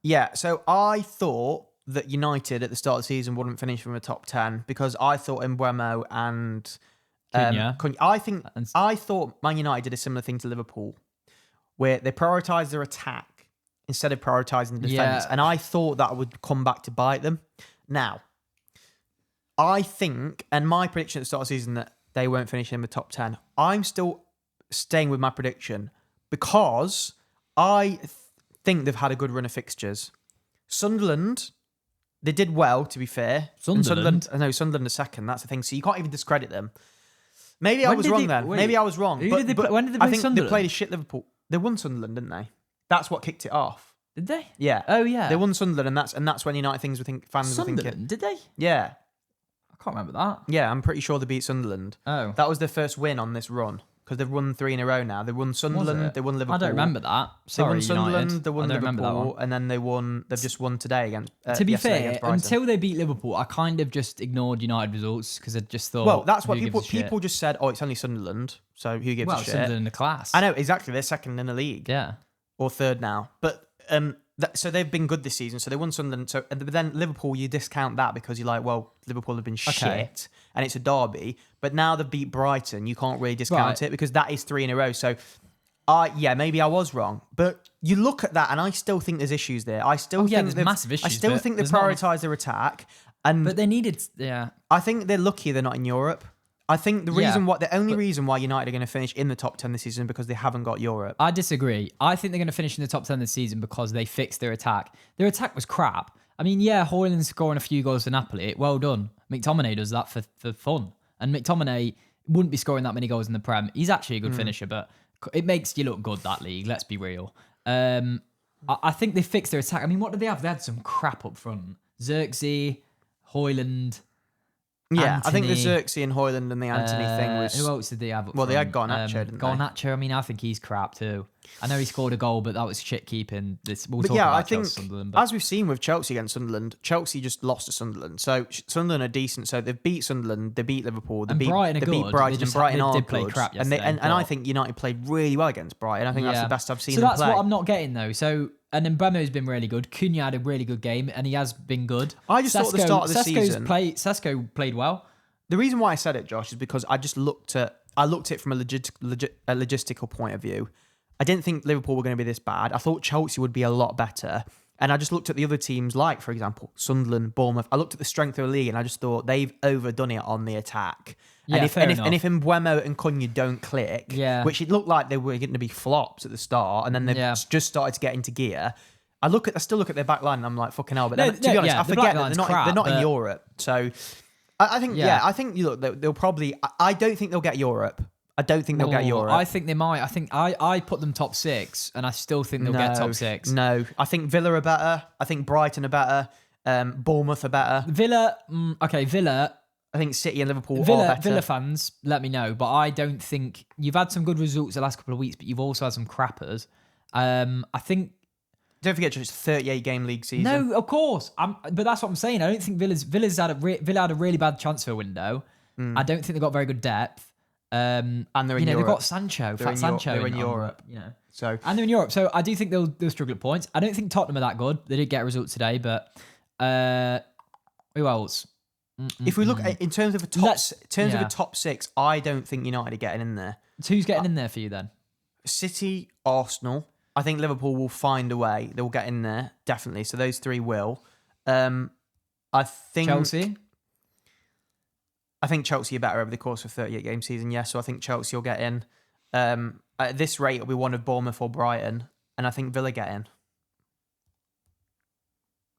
Yeah, so I thought that United at the start of the season wouldn't finish from the top 10 because I thought Mbeumo and Cunha. I thought Man United did a similar thing to Liverpool, where they prioritised their attack instead of prioritising the defence, Yeah. and I thought that would come back to bite them. Now, I think, and my prediction at the start of the season that they won't finish in the top 10, I'm still staying with my prediction because I think they've had a good run of fixtures. Sunderland, they did well, to be fair. And Sunderland? I know Sunderland are second. That's the thing. So you can't even discredit them. Maybe I When was did wrong they- then. wait, Maybe I was wrong. who But, did they but play- when did they I play think Sunderland? they played a shit Liverpool. They won Sunderland, didn't they? That's what kicked it off. Did they? Yeah. Oh, yeah. They won Sunderland, and that's when United fans were thinking. Sunderland, did they? Yeah. I can't remember that. Yeah, I'm pretty sure they beat Sunderland. Oh. That was their first win on this run because they've won 3 in a row now. They won Sunderland, it? they won Liverpool. I don't remember that. They Sorry, won Sunderland, United. they won I don't remember that Liverpool, one. and then they've just won today against. To be yesterday fair, against Brighton. until they beat Liverpool, I kind of just ignored United results because I just thought. Well, that's what who gives a shit? people just said. Oh, it's only Sunderland, so who gives Well, a shit? Sunderland in the class. I know exactly. They're second in the league, Yeah. or third now. But so they've been good this season. So they won Sunderland. So but then Liverpool, you discount that because you're like, well, Liverpool have been shit, and it's a derby. But now they've beat Brighton. You can't really discount Right. it because that is 3 in a row. So, yeah, maybe I was wrong. But you look at that, and I still think there's issues there. I still think there's they've- massive I issues, still but think they there's not enough- prioritise their attack, and But they needed. Yeah. I think they're lucky they're not in Europe. I think the only but- reason why United are going to finish in the top 10 this season is because they haven't got Europe. I disagree. I think they're going to finish in the top 10 this season because they fixed their attack. Their attack was crap. I mean, yeah, Højlund's scoring a few goals for Napoli. Well done. McTominay does that for fun. And McTominay wouldn't be scoring that many goals in the Prem. He's actually a good finisher, but it makes you look good, that league. Let's be real. I think they fixed their attack. I mean, what did they have? They had some crap up front. Xerxes, Højlund. Yeah, I think the Antony, Xerxes and Højlund and the Antony thing was... Who else did they have up Well, front? they had Garnacho, didn't they? Garnacho, I mean, I think he's crap too. I know he scored a goal, but that was shit keeping. We'll But talk yeah, about I think, Chelsea, Sunderland. But as we've seen with Chelsea against Sunderland, Chelsea just lost to Sunderland. So Sunderland are decent. So they've beat Sunderland, they beat Liverpool, they And beat Brighton are they beat good. Brighton, They just and Brighton they are did play good. crap and yesterday, I but- think United played really well against Brighton. I think that's the best I've seen So them that's play. what I'm not getting though. So and Mbeumo's been really good. Cunha had a really good game, and he has been good. I just thought at the start of the season- Sesko played well. The reason why I said it, Josh, is because I just looked at it from a logistical point of view. I didn't think Liverpool were going to be this bad. I thought Chelsea would be a lot better. And I just looked at the other teams, like, for example, Sunderland, Bournemouth. I looked at the strength of the league, and I just thought they've overdone it on the attack. Yeah, and if fair enough. Mbeumo and Cunha don't click, Yeah. which it looked like they were going to be flops at the start, and then they've Yeah. just started to get into gear. I still look at their back line, and I'm like, fucking hell. But No, then, to be no, honest, yeah, I the forget back that line's they're crap, not in but- Europe. So I think, I think you look, they'll probably. I don't think they'll get Europe. I don't think they'll get Europe. I think they might. I think I put them top 6, and I still think they'll get top 6. No, I think Villa are better. I think Brighton are better. Bournemouth are better. Villa, Villa. I think City and Liverpool are better. Villa fans, let me know. But I don't think you've had some good results the last couple of weeks, but you've also had some crappers. I think. Don't forget, it's a 38-game league season. No, of course. But that's what I'm saying. I don't think Villa's had a really bad transfer window. I don't think they've got very good depth. And they're in They've Europe. got Sancho, They're in Sancho. They're in Europe. So And they're in Europe, so I do think they'll struggle at points. I don't think Tottenham are that good. They did get a result today, but who else? if we look at in terms of a Let's- top yeah. six, I don't think United are getting in there. Who's getting in there for you then? City, Arsenal. I think Liverpool will find a way. They'll get in there, definitely. So those three will. I think Chelsea. I think Chelsea are better over the course of a 38-game season, yes. So I think Chelsea will get in. At this rate, it'll be one of Bournemouth or Brighton. And I think Villa get in.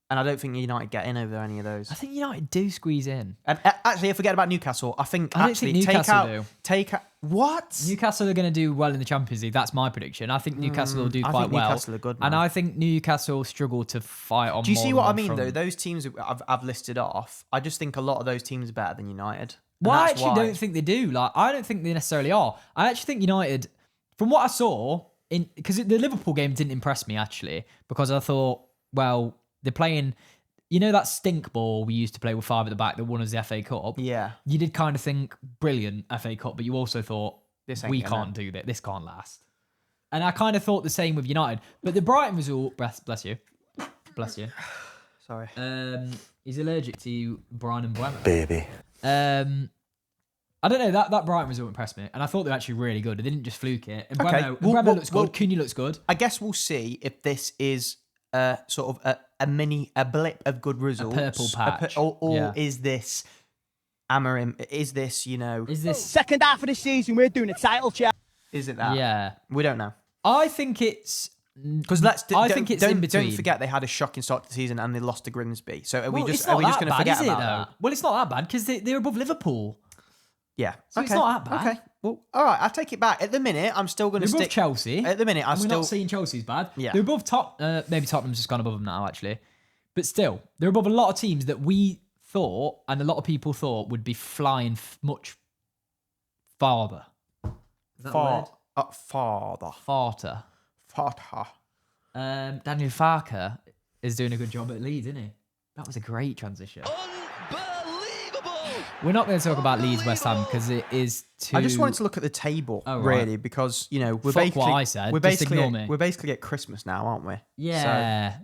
And I don't think United get in over any of those. I think United do squeeze in. And actually, I forget about Newcastle. I don't think Newcastle do. Take out what? Newcastle are going to do well in the Champions League. That's my prediction. I think Newcastle will do quite I think well. Newcastle are good, and man. I think Newcastle struggle to fight on. Do you more see than what I one mean, front. though? Those teams I've listed off, I just think a lot of those teams are better than United. And Well, I that's actually why. don't think they do. Like, I don't think they necessarily are. I actually think United, from what I saw, because the Liverpool game didn't impress me, actually, because I thought, well, they're playing... You know that stink ball we used to play with 5 at the back that won us the FA Cup? Yeah. You did kind of think, brilliant FA Cup, but you also thought, This ain't we gonna- can't do that. This can't last. And I kind of thought the same with United. But the Brighton result... Bless you. Bless you. Sorry. He's allergic to Brian and Buemo. Baby. I don't know, that Brighton result impressed me. And I thought they were actually really good. They didn't just fluke it. And Okay. Buemo looks good. Cunha looks good. I guess we'll see if this is sort of a blip of good results. purple patch. Or Yeah. is this Amarim? Is this, Is this... Second half of the season, we're doing a title chat. is it that? Yeah. We don't know. I think it's... Because I think it's in between. Don't forget they had a shocking start to the season and they lost to Grimsby. So are we Well, just it's not going that to bad, forget is it, about though? that? Well, it's not that bad because they're above Liverpool. Yeah. So it's not that bad. Okay. Well, all right. I'll take it back. At the minute, I'm still going They're to above stick. Chelsea. At the minute, I'm and we're still. not saying Chelsea's bad. Yeah. They're above maybe Tottenham's just gone above them now, actually. But still, they're above a lot of teams that we thought, and a lot of people thought, would be flying much farther. Is that a word? Farther. Farther. Farther. Daniel Farker is doing a good job at Leeds, isn't he? That was a great transition. We're not going to talk about Leeds West Ham because it is too... I just wanted to look at the table, Oh, right. really, because we're Fuck basically what I said, we're just basically ignore me. we're basically at Christmas now, aren't we? Yeah.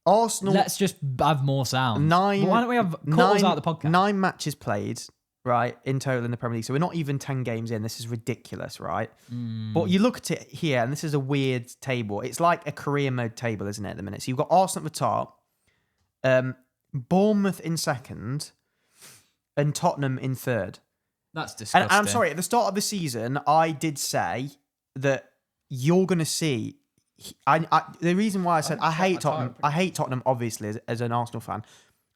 Arsenal Let's just have more sound. nine. Well, why don't we have calls nine, out of the podcast? 9 matches played, right, in total in the Premier League. So we're not even 10 games in. This is ridiculous, right? But you look at it here, and this is a weird table. It's like a career mode table, isn't it, at the minute? So you've got Arsenal at the top, Bournemouth in second, and Tottenham in third. That's disgusting. And I'm sorry, at the start of the season, I did say that you're going to see. The reason why I said I hate Tottenham, I hate Tottenham obviously as an Arsenal fan,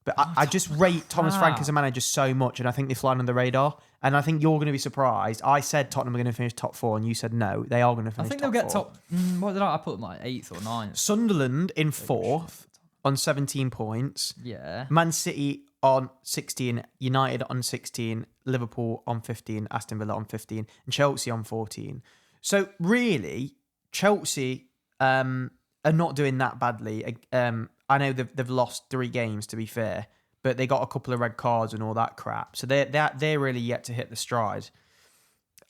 but I just rate Thomas Frank as a manager so much, and I think they fly under the radar. And I think you're going to be surprised. I said Tottenham are going to finish top 4, and you said no, they are going to finish. I think top they'll get 4. top... what did I put them like 8th or 9th? Sunderland in 4th on 17 points. Yeah. Man City on 16, United on 16, Liverpool on 15, Aston Villa on 15, and Chelsea on 14. So really, Chelsea are not doing that badly. I know they've lost 3 games, to be fair, but they got a couple of red cards and all that crap. So they're really yet to hit the stride.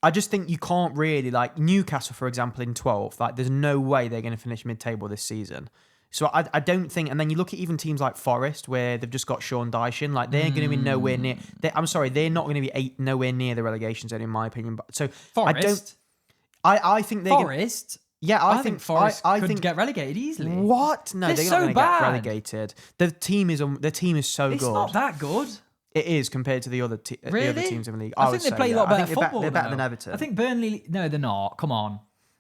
I just think you can't really, like Newcastle, for example, in 12th, like there's no way they're going to finish mid-table this season. So I don't think, and then you look at even teams like Forest, where they've just got Sean Dyche, like they're going to be nowhere near. I'm sorry, they're not going to be nowhere near the relegation zone, in my opinion. But so Forest? I think they're Forest? I think Forest I could think get relegated easily. What? No, They're they're so not going to bad. get relegated. The team is so It's good. not that good. It is compared to the other Really? the other teams in the league. I would think they say, play a yeah. lot I better think football. They're better than though. Everton. I think Burnley... No, they're not. Come on.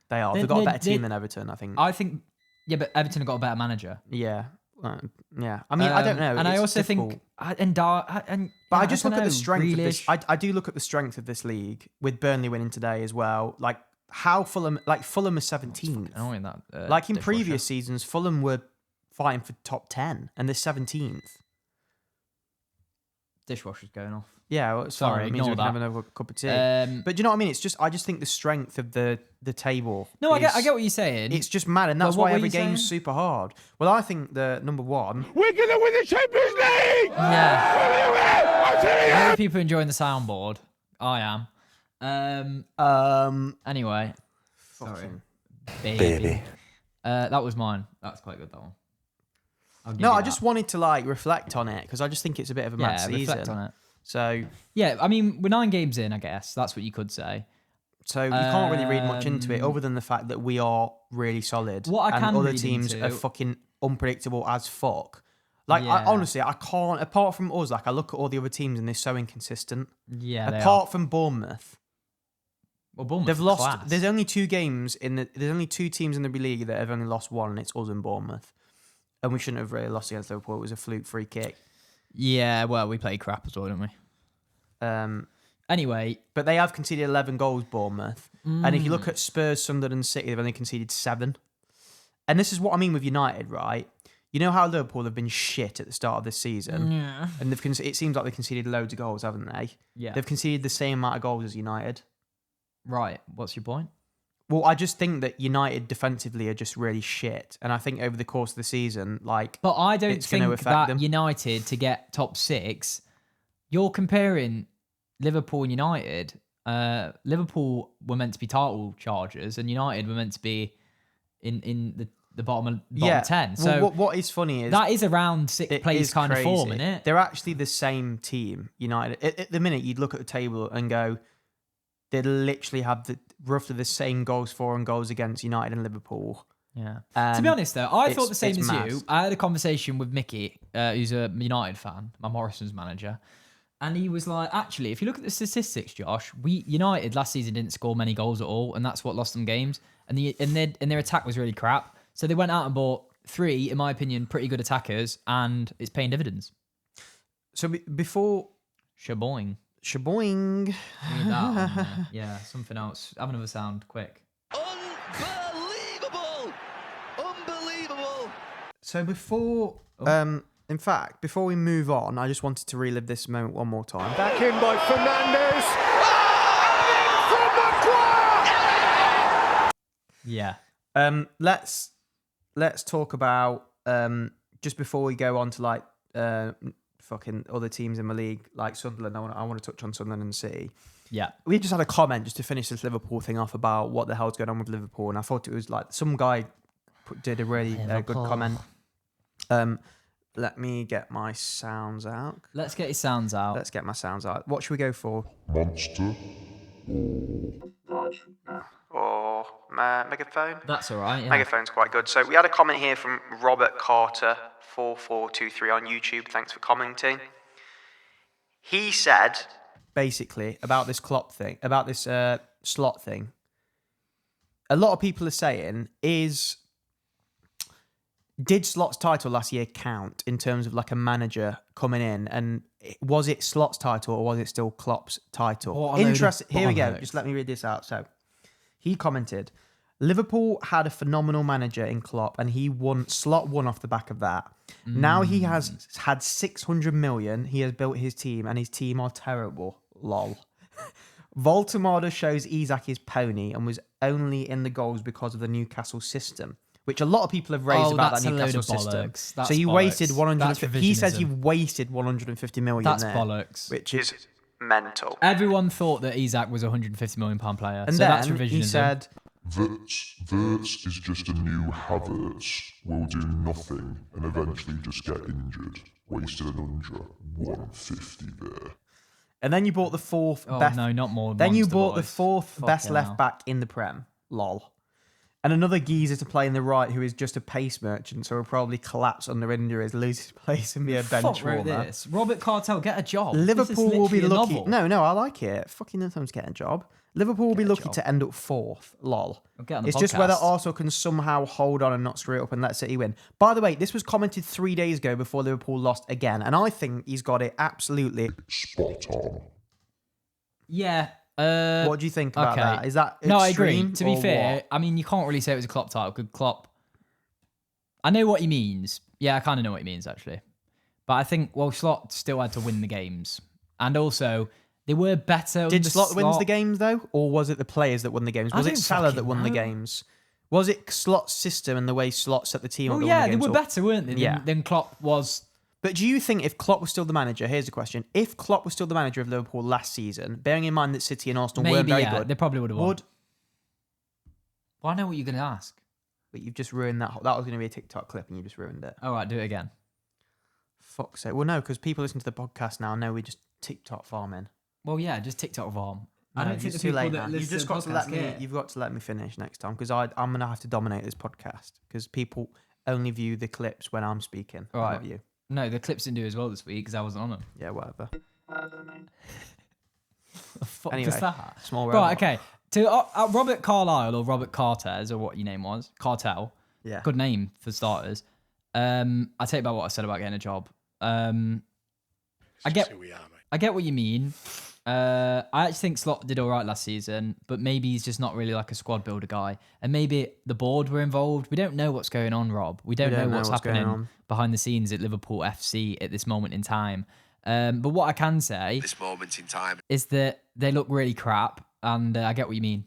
they are. They- They've got a they- better team they- than Everton, I think. I think... Yeah, but Everton have got a better manager. Yeah. Yeah. I mean, I don't know. And I It's also difficult. think... But I just look at the strength of this. Grealish. I do look at the strength of this league with Burnley winning today as well. Like how Fulham are 17th. Annoying that. Like in dishwasher. previous seasons, Fulham were fighting for top 10 and they're 17th. Dishwasher's going off. Yeah, well, it's Sorry, fine. It means we ignore can have that. another cup of tea. But But do you know what I mean? It's just I just think the strength of the table. no, I get what you're saying. It's just mad, and that's Well, what why were every you game's saying? super hard. Well, I think the number 1. We're going to win the Champions League! Yeah. I'm telling you! I hope people enjoying the soundboard. I am. Anyway. Sorry. Baby. That was mine. That's quite good, that one. I'll give No, you I that. just wanted to reflect on it because I just think it's a bit of a mad season. reflect on it. So Yeah, I mean, we're 9 games in, I guess. That's what you could say. So you can't really read much into it other than the fact that we are really solid. What I and can other read teams into- are fucking unpredictable as fuck. Like, Yeah. honestly, I can't, apart from us, like, I look at all the other teams and they're so inconsistent. Yeah, they are. Apart from Bournemouth. Well, Bournemouth They've are lost. class. There's only two games there's only two teams in the league that have only lost one, and it's us and Bournemouth. And we shouldn't have really lost against Liverpool. It was a fluke free kick. Yeah, well, we played crap as well, didn't we? Anyway, But they have conceded 11 goals, Bournemouth. And if you look at Spurs, Sunderland, and City, they've only conceded 7. And this is what I mean with United, right? You know how Liverpool have been shit at the start of this season, yeah, and it seems like they've conceded loads of goals, haven't they? yeah. They've conceded the same amount of goals as United. Right. What's your point? Well, I just think that United defensively are just really shit, and I think over the course of the season, like, But I don't it's gonna think affect that them. United to get top 6. You're comparing Liverpool and United. Liverpool were meant to be title chargers, and United were meant to be in the bottom 10. Well, So what is funny is that is around 6th it place is kind of form, crazy. isn't it? They're actually the same team, United. At the minute, you'd look at the table and go, they literally have roughly the same goals for and goals against United and Liverpool. Yeah. And To be honest, though, I thought the it's same as mad. you. I had a conversation with Mickey, who's a United fan, my Morrison's manager, and he was like, "Actually, if you look at the statistics, Josh, United last season didn't score many goals at all, and that's what lost them games. And their attack was really crap. So they went out and bought 3, in my opinion, pretty good attackers, and it's paying dividends. So before Shaboing. Shaboing, We need that on there. Yeah, something else. Have another sound, quick. Unbelievable! Unbelievable! so before, in fact, before we move on, I just wanted to relive this moment one more time. Back in by Fernandes. From Yeah. Let's talk about just before we go on to like fucking other teams in the league like Sunderland. I want to touch on Sunderland and City. Yeah. We just had a comment just to finish this Liverpool thing off about what the hell's going on with Liverpool, and I thought it was like some guy did a really good comment. Let me get my sounds out. Let's get your sounds out. Let's get my sounds out. What should we go for? Monster. Or megaphone? That's all right. Yeah. Megaphone's quite good. So we had a comment here from Robert Carter 4423 on YouTube. Thanks for commenting. He said basically about this Klopp thing, about this slot thing. A lot of people are saying did Slot's title last year count in terms of like a manager coming in, and was it Slot's title or was it still Klopp's title? What a load of Interesting. Here we go. bollocks. Just let me read this out. So he commented, Liverpool had a phenomenal manager in Klopp, and Slot won off the back of that. Now he has had 600 million. He has built his team, and his team are terrible. Lol. Voltemada shows Isak is pony and was only in the goals because of the Newcastle system, which a lot of people have raised about that's that a load Newcastle of system. bollocks. That's So you bollocks. wasted That's 150. He says revisionism. you've wasted 150 million That's there, bollocks. which is mental. Everyone thought that Isak was a £150 million player. And so then that's revisionism. he said, Wirtz is just a new Havertz. Will do nothing and eventually just get injured. Wasted an 150 there. and then you bought the fourth Oh, best. no, not more. Then you Monster bought the boys. fourth best Fucking left hell. back in the Prem. Lol. And another geezer to play in the right who is just a pace merchant, so will probably collapse under injuries, lose his place and be a bench Fuck wrote warmer. this. Robert Cartel, get a job. This is Liverpool will be literally a lucky. novel. No, I like it. Fucking nothing's getting a job. Liverpool will be a lucky job. to end up fourth. Lol. I'll get on the It's just whether podcast. Arsenal can somehow hold on and not screw it up and let City win. By the way, this was commented 3 days ago before Liverpool lost again, and I think he's got it absolutely. Spot on. Yeah. What do you think about okay. that? Is that No, I agree. extreme To be or fair, what? I mean, you can't really say it was a Klopp title. Good Klopp. I know what he means. Yeah, I kind of know what he means, actually. But I think, well, Slot still had to win the games. And also, they were better. Did under Slot win the games though, or was it the players that won the games? I Was it don't Salah that fucking won the know. games? Was it Slot's system and the way Slot set the team up? Oh, that won yeah, the they games, were or- better, weren't they? Yeah. Than Klopp was. But do you think if Klopp was still the manager, here's a question, if Klopp was still the manager of Liverpool last season, bearing in mind that City and Arsenal weren't Maybe, very yeah, good, they probably would have won. would... Well, I know what you're going to ask. But you've just ruined that. That was going to be a TikTok clip and you just ruined it. All right, do it again. Fuck's sake. Well, no, because people listen to the podcast now know we're just TikTok farming. Well, yeah, just TikTok farm. I don't think it's the too people late that now. listen You've just to got to let podcasts me. care. You've got to let me finish next time because I'm gonna have to dominate this podcast because people only view the clips when I'm speaking, Right. not you. No, the clips didn't do as well this week because I wasn't on them. Yeah, whatever. The fuck Anyway, was that? small Right, robot. okay. To Robert Carlyle or Robert Cartez or what your name was, Cartel. Yeah. Good name for starters. I take back what I said about getting a job. I get what you mean. I actually think Slot did all right last season, but maybe he's just not really like a squad builder guy. And maybe the board were involved. We don't know what's going on, Rob. We don't know what's going happening on. behind the scenes at Liverpool FC at this moment in time. But what I can say This moment in time. is that they look really crap, and I get what you mean.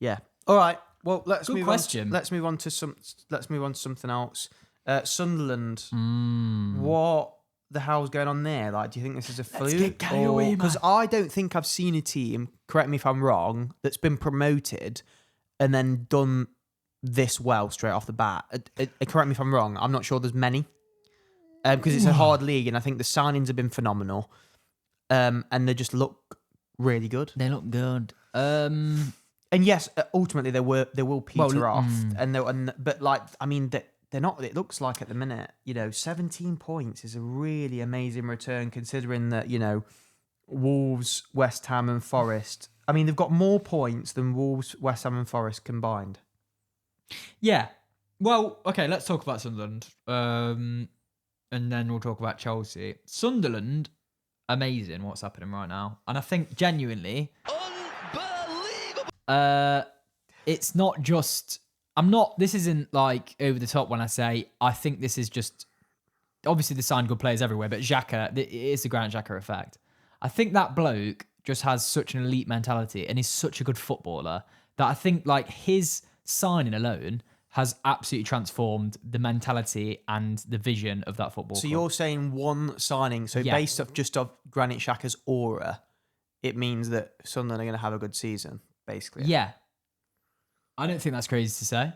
Yeah. All right. Well, let's Good move question. on. Let's move on to something else. Sunderland. Hmm. What the hell's going on there? Like, do you think this is a fluke? get carried away, Because man. I don't think I've seen a team. Correct me if I'm wrong. That's been promoted and then done this well straight off the bat. Correct me if I'm wrong. I'm not sure there's many. Because it's a hard league, and I think the signings have been phenomenal. And they just look really good. They look good. And yes, ultimately they will peter off, but like I mean they're not. It looks like at the minute, 17 points is a really amazing return considering that Wolves, West Ham, and Forest. I mean they've got more points than Wolves, West Ham, and Forest combined. Yeah. Well, okay, let's talk about Sunderland. And then we'll talk about Chelsea. Sunderland, amazing what's happening right now. And I think genuinely, Unbelievable. it's not just, this isn't like over the top when I say, I think this is just, obviously they signed good players everywhere, but Xhaka, it is the Granit Xhaka effect. I think that bloke just has such an elite mentality and he's such a good footballer that I think like his signing alone has absolutely transformed the mentality and the vision of that football So club. you're saying one signing, so Yeah. based off just of Granit Xhaka's aura, it means that Sunderland are going to have a good season, basically. Yeah. I don't think that's crazy to say.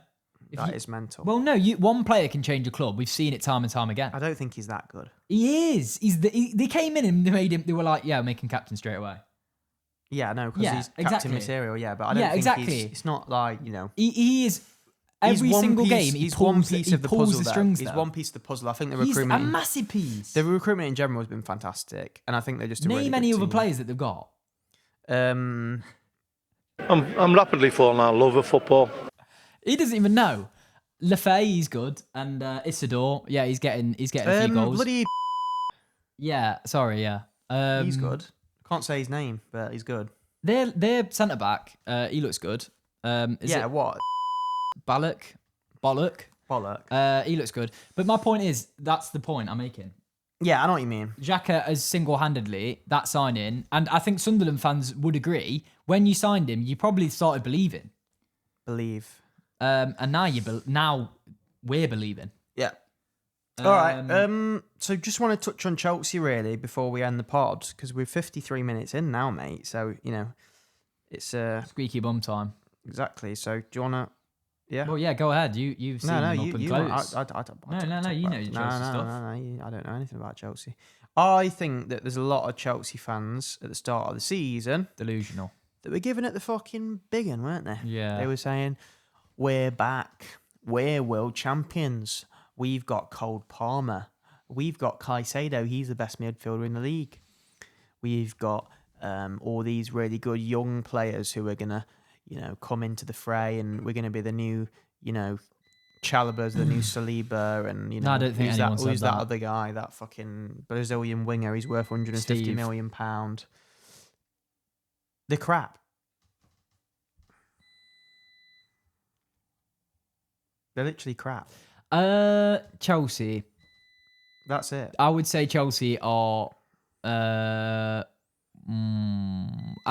That is mental. Well, no, one player can change a club. We've seen it time and time again. I don't think he's that good. He is. They came in and they were like, yeah, make him captain straight away. Yeah, no, because Yeah, he's captain exactly. material. Yeah, but I don't Yeah, think exactly. it's not like He is. He's Every one single piece- game, he's one piece of the puzzle. the though. strings. He's though. one piece of the puzzle. I think the He's a recruitment, massive piece. the recruitment in general has been fantastic, and I think they're just a really Name good any other team. players that they've got. Um, I'm rapidly falling out of love with football. He doesn't even know. Lefay, he's good, and Isidore, yeah, he's getting a few goals. bloody, Yeah, sorry, yeah. he's good. Can't say his name, but he's good. Their centre back, he looks good. Is Yeah, it what Bollock? bollock? He looks good. But my point is, that's the point I'm making. Yeah, I know what you mean. Xhaka has single-handedly, that signing, and I think Sunderland fans would agree, when you signed him, you probably started believing. Believe. And now now we're believing. Yeah. All right. So just want to touch on Chelsea really before we end the pod because we're 53 minutes in now, mate. So it's Squeaky bum time. exactly. So do you want to? Yeah. Well, yeah, go ahead. You've seen No, them up you. and You close. I don't. No, you know your Chelsea stuff. I don't know anything about Chelsea. I think that there's a lot of Chelsea fans at the start of the season Delusional. that were giving it the fucking big one, weren't they? Yeah. They were saying, "We're back. We're world champions. We've got Cole Palmer. We've got Caicedo. He's the best midfielder in the league. We've got all these really good young players who are gonna, come into the fray, and we're gonna be the new, Chalobah's the new Saliba, and No, I don't think who's anyone said who's that that. other guy, that fucking Brazilian winger? He's worth 150 Steve. million pound. The crap. They're literally crap. Chelsea. That's it. I would say Chelsea are. I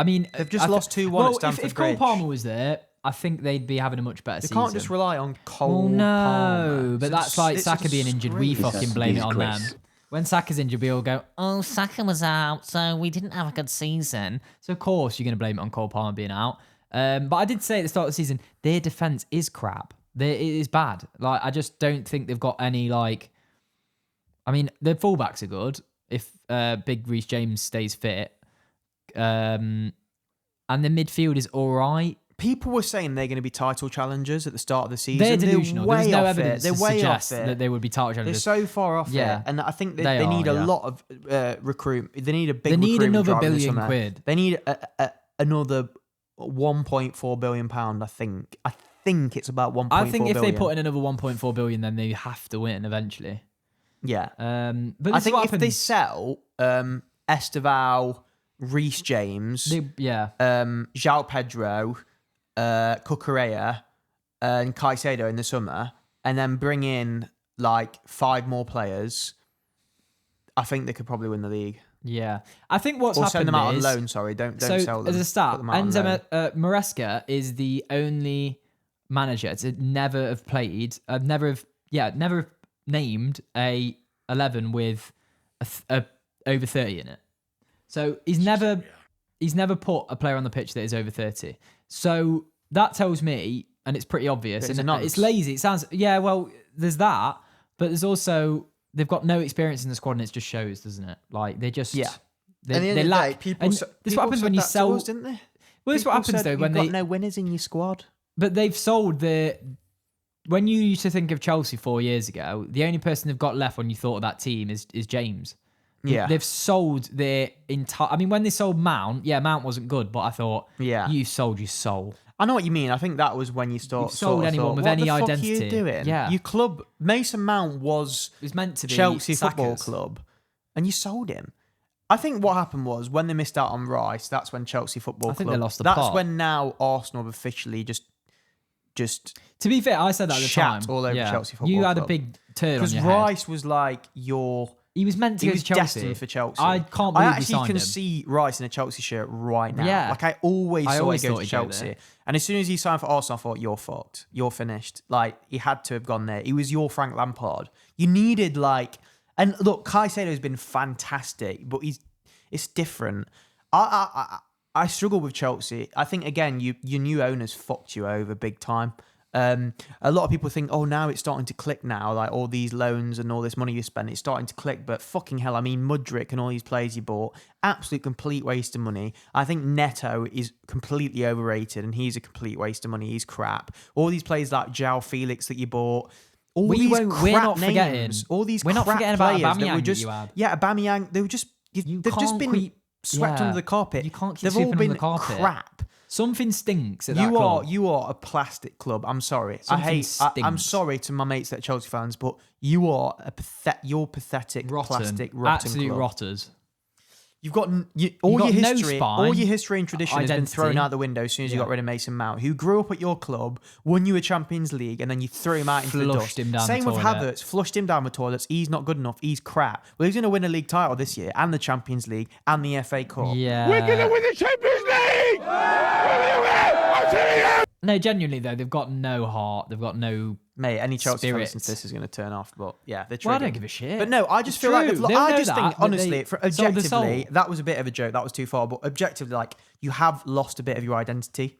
mean, They've just lost 2-1 at Stamford if Cole Bridge. Palmer was there, I think they'd be having a much better They season. can't just rely on Cole Well, no, Palmer. but It's a that's like it's a Saka being injured. We disgrace. fucking blame it on them. Disgrace. When Saka's injured, we all go, "Oh, Saka was out, so we didn't have a good season." So of course you're going to blame it on Cole Palmer being out. But I did say at the start of the season, their defense is crap. It is bad. Like I just don't think they've got any like. I mean, their fullbacks are good if Big Reece James stays fit, and and the midfield is all right. People were saying they're going to be title challengers at the start of the season. They're delusional. There's no evidence They're to way suggest off it. that they would be title They're challengers. so far off Yeah. it. And I think that They they need are, a yeah. lot of recruitment. They need a big They need recruitment another drive in the billion summer. quid. They need another £1.4 billion, I think. I think it's about 1.4 I think if billion. they put in another 1.4 billion, then they have to win eventually. Yeah. But I this is think what if they happens. sell Esteval, Reece James, João Pedro, Cucurella, and Caicedo in the summer, and then bring in like 5 more players, I think they could probably win the league. Yeah, I think what's Or happened send them out is, on loan. Sorry, don't so sell them. as a start, Put them out on loan. Enzo Maresca is the only manager to never have played, never have named a 11 with a over 30 in it. So he's never put a player on the pitch that is over 30. So that tells me, and it's pretty obvious, It's and a nonce. it's lazy. It sounds, yeah, well, there's that, but there's also, they've got no experience in the squad, and it just shows, doesn't it? Like, they just, Yeah. they, At the end they of the lack. day, people and s- this is people what happens said when you that to sell. us, didn't they? Well, this is what People happens said though when you've they. got no winners in your squad. But they've sold the. When you used to think of Chelsea 4 years ago, the only person they've got left when you thought of that team is James. Yeah. They've sold their entire. I mean, when they sold Mount, yeah, Mount wasn't good, but I thought, Yeah. you sold your soul. I know what you mean. I think that was when you You've sold sort of anyone thought, with what any the fuck identity. Are you doing? Yeah. Your club, Mason Mount was It was meant to be Chelsea Football Saka's. Club, and you sold him. I think what happened was when they missed out on Rice, that's when Chelsea Football I think Club. they lost the That's plot. when now Arsenal have officially just To be fair, I said that at the Shat time. all over yeah. Chelsea Football You had Club. a big turn on because your head. Rice was like He was meant to he go was to Chelsea. destined for Chelsea. I can't I believe we actually signed can him. see Rice in a Chelsea shirt right now. Yeah. Like I always I saw always he go thought to he'd go Chelsea, there. and as soon as he signed for Arsenal, I thought you're fucked. You're finished. Like he had to have gone there. He was your Frank Lampard. You needed like, and look, Caicedo's been fantastic, but it's different. I struggle with Chelsea. I think again, your new owners fucked you over big time. A lot of people think, oh, now it's starting to click now, like all these loans and all this money you spend, it's starting to click. But fucking hell, I mean, Mudryk and all these players you bought, absolute complete waste of money. I think Neto is completely overrated and he's a complete waste of money. He's crap. All these players like João Felix that you bought, all We these won't- crap we're not names, forgetting. all these We're not crap forgetting about players that Aubameyang were that just, you had. yeah, Aubameyang, they were just, they've just can't been keep- swept yeah. under the carpet. You can't keep They've sweeping all under been the carpet. crap. Something stinks at that You club. are a plastic club. I'm sorry. Something I'm stinks. sorry to my mates that are Chelsea fans, but you are you're pathetic, rotten. plastic, rotten Absolute club. rotters. You've got all You've your got no history, spine, all your history and tradition has been identity. thrown out the window as soon as you Yeah. got rid of Mason Mount, who grew up at your club, won you a Champions League, and then you threw him out into the Flushed dust. him down the Same with toilet. Havertz, flushed him down the toilets. He's not good enough. He's crap. Well, he's going to win a league title this year, and the Champions League, and the FA Cup. Yeah. We're going to win the Champions League! We're going to win! I'm telling you! No, genuinely though, they've got no heart. They've got no. Mate, any Chelsea fan Spirit. listens to this is going to turn off, but yeah, they're Well, I triggered. don't give a shit. But no, I just It's feel like true. They'll I know just that, think but honestly, they for sold their objectively, soul. that was a bit of a joke. That was too far. But objectively, like you have lost a bit of your identity,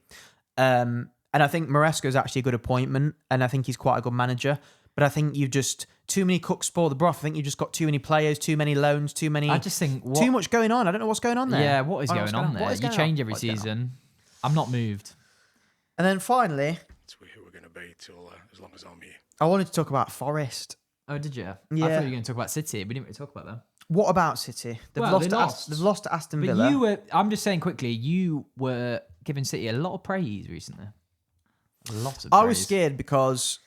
and I think Maresca is actually a good appointment, and I think he's quite a good manager. But I think you've just too many cooks spoil the broth. I think you've just got too many players, too many loans, too many. I just think too much going on. I don't know what's going on there. Yeah, what is I don't know going what's on there? What is You going change on? every What's going on? season. I'm not moved. And then finally, It's who we're going to be till as long as I'm here. I wanted to talk about Forest. Oh, did you? I Yeah. thought you were going to talk about City. We didn't really talk about them. What about City? They've Well, lost. they to lost. They've lost to Aston But Villa. you were. I'm just saying quickly. You were giving City a lot of praise recently. A lot of. I was praise. scared because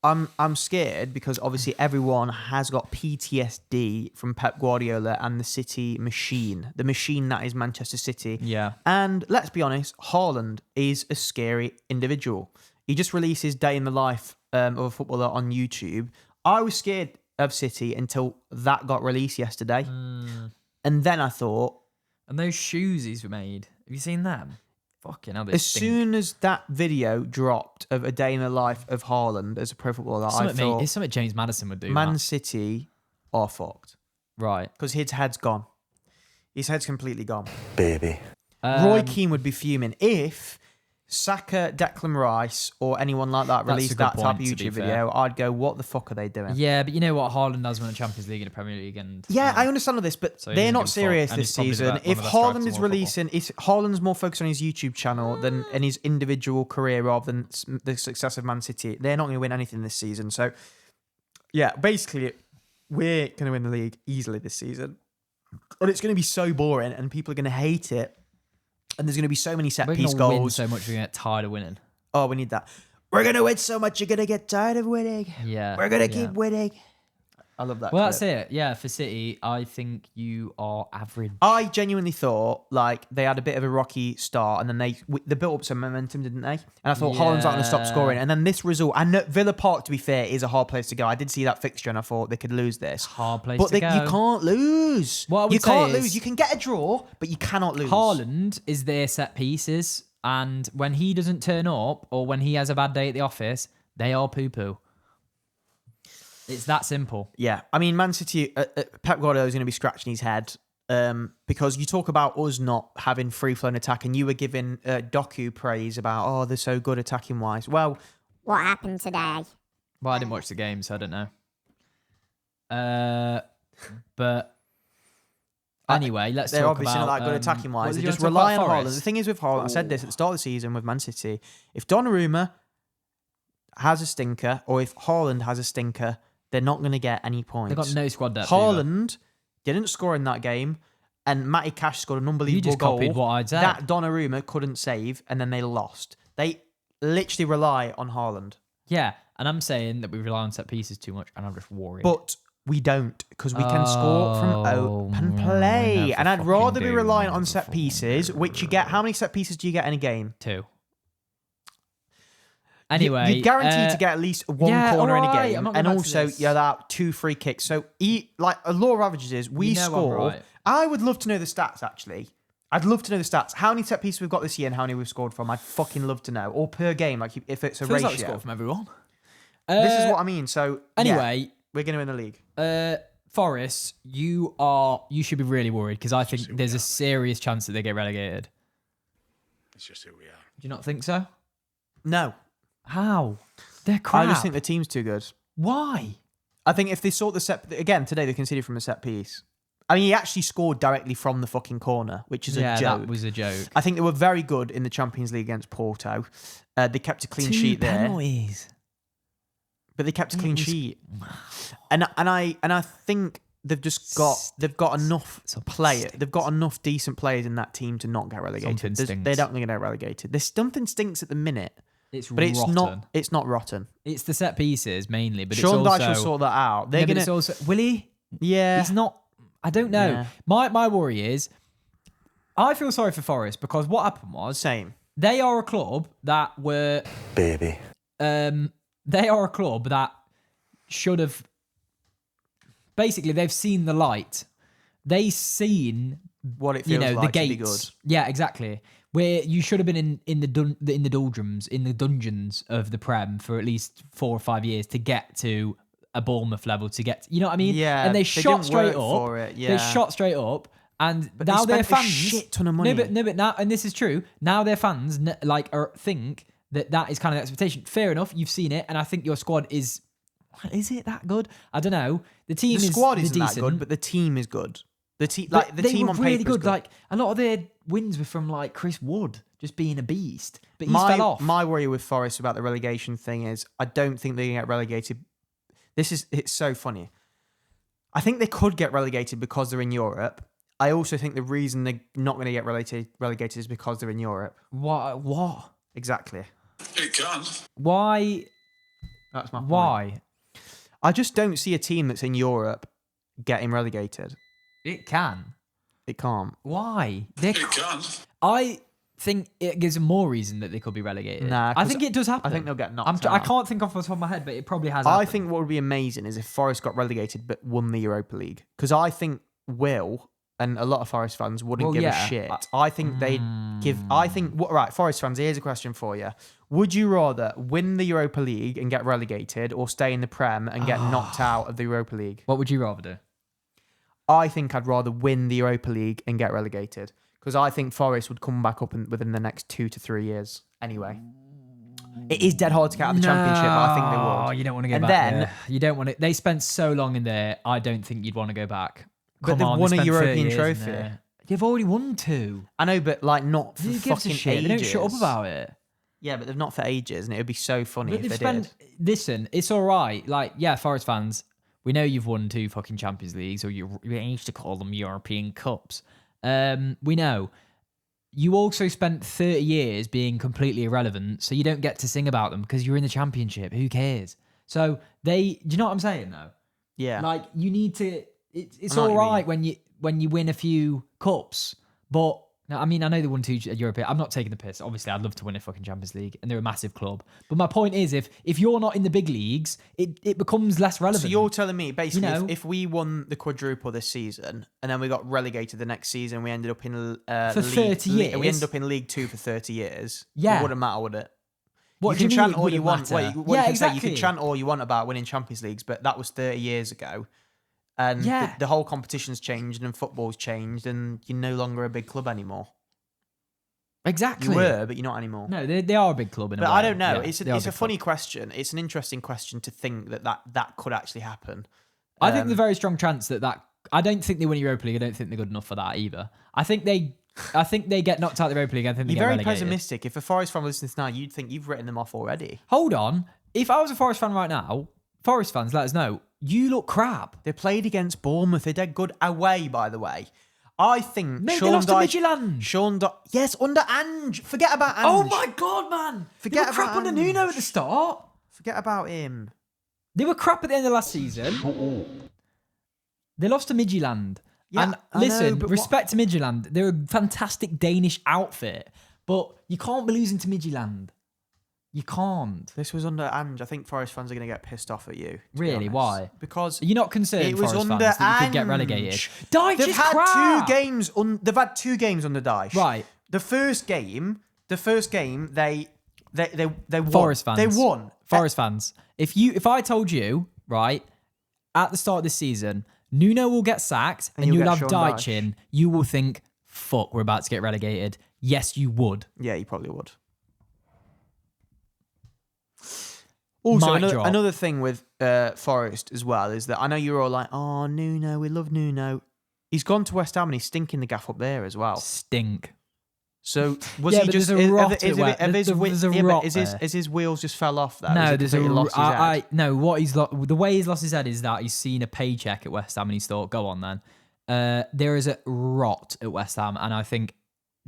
I'm scared because obviously everyone has got PTSD from Pep Guardiola and the City machine, the machine that is Manchester City. Yeah. And let's be honest, Haaland is a scary individual. He just released his day in the life of a footballer on YouTube. I was scared of City until that got released yesterday. And then I thought, And those shoes he's made. Have you seen them? Fucking hell, they as stink. soon as that video dropped of a day in the life of Haaland as a pro footballer, I Something, thought, it's something James Maddison would do. Man that. City are fucked Right. because his head's gone. His head's completely gone. Baby. Roy Keane would be fuming if Saka, Declan Rice, or anyone like that That's a released good that type of point, to be YouTube fair. video, I'd go, what the fuck are they doing? Yeah, but you know what? Haaland has won the Champions League and the Premier League, and Yeah, I understand all this, but So he they're doesn't not give a fuck, serious and this he's probably season. one If of the best strikers Haaland in is world football. releasing, if Haaland's more focused on his YouTube channel than in his individual career rather than the success of Man City, they're not going to win anything this season. So, yeah, basically, we're going to win the league easily this season. And it's going to be so boring, and people are going to hate it. And there's going to be so many set we're piece going to win goals. so much we're going to get tired of winning. Oh, we need that. We're going to win so much, you're going to get tired of winning. Yeah, We're going to yeah. keep winning. I love that. Well, clip. that's it. Yeah, for City, I think you are average. I genuinely thought like they had a bit of a rocky start, and then they built up some momentum, didn't they? And I thought Holland's not going to stop Yeah. scoring. And then this result, and Villa Park, to be fair, is a hard place to go. I did see that fixture, and I thought they could lose this. Hard place But to go. you can't lose. What I would you can't say lose. is- You can get a draw, but you cannot lose. Haaland is their set pieces, and when he doesn't turn up or when he has a bad day at the office, they are poo-poo. It's that simple. Yeah, I mean, Man City, Pep Guardiola is going to be scratching his head because you talk about us not having free-flowing attack, and you were giving Doku praise about, oh, they're so good attacking-wise. Well, What happened today? Well, I didn't watch the game, so I don't know. But anyway, let's they're talk obviously about... not that good what attacking-wise. did They you just want to talk rely on about Haaland. Forest? The thing is with Haaland, I said this at the start of the season with Man City, if Donnarumma has a stinker, or if Haaland has a stinker, they're not going to get any points. They've got no squad depth. either. Haaland didn't score in that game, and Matty Cash scored an unbelievable just goal copied what I'd said. that Donnarumma couldn't save, and then they lost. They literally rely on Haaland. Yeah, and I'm saying that we rely on set pieces too much, and I'm just worried. But we don't, because we can score from open Oh, play. we never And I'd fucking rather be do, relying we on never set fucking pieces, do. which you get. How many set pieces do you get in a game? 2. Anyway, you're guaranteed to get at least one yeah, corner in a alright, game, I'm not and going back to also this. you're allowed 2 free kicks. So, like a law of averages is we You know I'm score. right. I would love to know the stats. Actually, I'd love to know the stats. How many set pieces we've got this year, and how many we've scored from? I'd fucking love to know. Or per game, like if it's a feels ratio. like we scored from everyone. This is what I mean. So Anyway, we're going to win the league. Forest, you should be really worried because I think there's a serious chance that they get relegated. It's just who we are. Do you not think so? No, How? They're crap. I just think the team's too good. Why? I think if they sort the set again today, they conceded from a set piece. I mean, he actually scored directly from the fucking corner, which is a joke. That was a joke. I think they were very good in the Champions League against Porto. They kept a clean sheet there, penalties. but they kept a clean sheet. And I think they've got enough players. They've got enough decent players in that team to not get relegated. Something stinks. They're not going to get relegated. There's something stinks at the minute, It's but it's rotten. not rotten. It's the set pieces mainly, but Sean it's also... Dyche will sort that out. They're Yeah, but going it's to. also... Will he? Yeah. He's not... I don't know. Yeah. My worry is... I feel sorry for Forest because what happened was... Same. They are a club that were... Baby. They are a club that should have... Basically, they've seen the light. They've seen... What it feels the like gates. to be good. Yeah, exactly. Where you should have been in the doldrums, in the dungeons of the Prem for at least 4 or 5 years to get to a Bournemouth level, to get, you know what I mean? Yeah, and they they shot didn't straight work up. for it, They yeah. shot straight up, and But they now their spent a fans shit ton of money. No, but now, and this is true. Now their fans think that is kind of the expectation. Fair enough, you've seen it, and I think your squad is it that good? I don't know. The team The is squad isn't decent, that good, but the team is good. The team, but like the they team were on really paper is good. Like a lot of their wins were from like Chris Wood just being a beast, but he fell off. My worry with Forest about the relegation thing is I don't think they can get relegated. It's so funny. I think they could get relegated because they're in Europe. I also think the reason they're not going to get relegated is because they're in Europe. What? Exactly. It can. Why? That's my point. Why? I just don't see a team that's in Europe getting relegated. It can. It can't. Why? It can. I think it gives them more reason that they could be relegated. Nah, I 'cause think it does happen. I think they'll get knocked I out. can't think off the top of my head, but it probably has. I happened. think what would be amazing is if Forest got relegated but won the Europa League. Because I think Will and a lot of Forest fans wouldn't Well, give yeah. a shit. I think they'd give. I think. Right, Forest fans, here's a question for you. Would you rather win the Europa League and get relegated or stay in the Prem and get knocked out of the Europa League? What would you rather do? I think I'd rather win the Europa League and get relegated. because I think Forest would come back up within the next 2 to 3 years anyway. It is dead hard to get out of the Championship, but I think they would. Oh, you don't want to go And back then- there. You don't want to. They spent so long in there. I don't think you'd want to go back. But Come they've on, won a spent 30 European years in trophy. there. They've already won 2. I know, but like not for Who gives a fucking shit? ages. They don't shut up about it. Yeah, but they've not for ages, and it would be so funny But if they've they spent. did. Listen, it's all right. Like, yeah, Forest fans, we know you've won 2 fucking Champions Leagues, or you used to call them European Cups. We know. You also spent 30 years being completely irrelevant, so you don't get to sing about them because you're in the Championship. Who cares? So do you know what I'm saying though? Yeah. Like you need to. It's I know all what you right when you win a few cups, but I mean I know they won 2 European. I'm not taking the piss. Obviously, I'd love to win a fucking Champions League, and they're a massive club. But my point is, if you're not in the big leagues, it becomes less relevant. So you're telling me basically You know? if we won the quadruple this season and then we got relegated the next season, we ended up in For 30 years? we ended up in League 2 for 30 years. Yeah. It wouldn't matter, would it? What you do can you mean chant it all you wouldn't want. matter? What Yeah, you can say, you exactly. can chant all you want about winning Champions Leagues, but that was 30 years ago. And Yeah. the whole competition's changed and football's changed, and you're no longer a big club anymore. Exactly. You were, but you're not anymore. No, they are a big club in a But way. I don't know. Yeah, it's they are a big funny club. question. It's an interesting question to think that could actually happen. I think there's a very strong chance that I don't think they win Europa League. I don't think they're good enough for that either. I think they get knocked out of the Europa League. I think they You're get very relegated. pessimistic. If a Forest fan listens now, you'd think you've written them off already. Hold on. If I was a Forest fan right now, Forest fans, let us know. You look crap. They played against Bournemouth. They did good away, by the way. I think Mate, they Sean lost to Dyche... Midtjylland. Yes, under Ange. Forget about Ange. Oh my god, man! Forget they were crap about under Ange. Nuno at the start. Forget about him. They were crap at the end of last season. They lost to Midtjylland. Yeah, and I know, listen, but respect to Midtjylland. They're a fantastic Danish outfit, but you can't be losing to Midtjylland. You can't. This was under Ange. I think Forest fans are going to get pissed off at you. to be Really? honest. Why? Because Are you not concerned, it was Forest under fans, that you could get Ange. relegated? Dyche They've is had crap. 2 games. They've had 2 games under Dyche. Right. The first game, they won. Forest fans. They won. Forest fans. If I told you, right, at the start of this season, Nuno will get sacked and you'll you'll get have Sean Dyche in, you will think, fuck, we're about to get relegated. Yes, you would. Yeah, you probably would. Also, Mic drop. another thing with Forest as well is that I know you're all like, oh, Nuno, we love Nuno. He's gone to West Ham and he's stinking the gaff up there as well. Stink. So was Yeah, he but just? there's a rot at Is there's a rot his wheels just fell off there? No, Has he there's a completely lost his head? no. What the way he's lost his head is that he's seen a paycheck at West Ham and he's thought, go on then. There is a rot at West Ham, and I think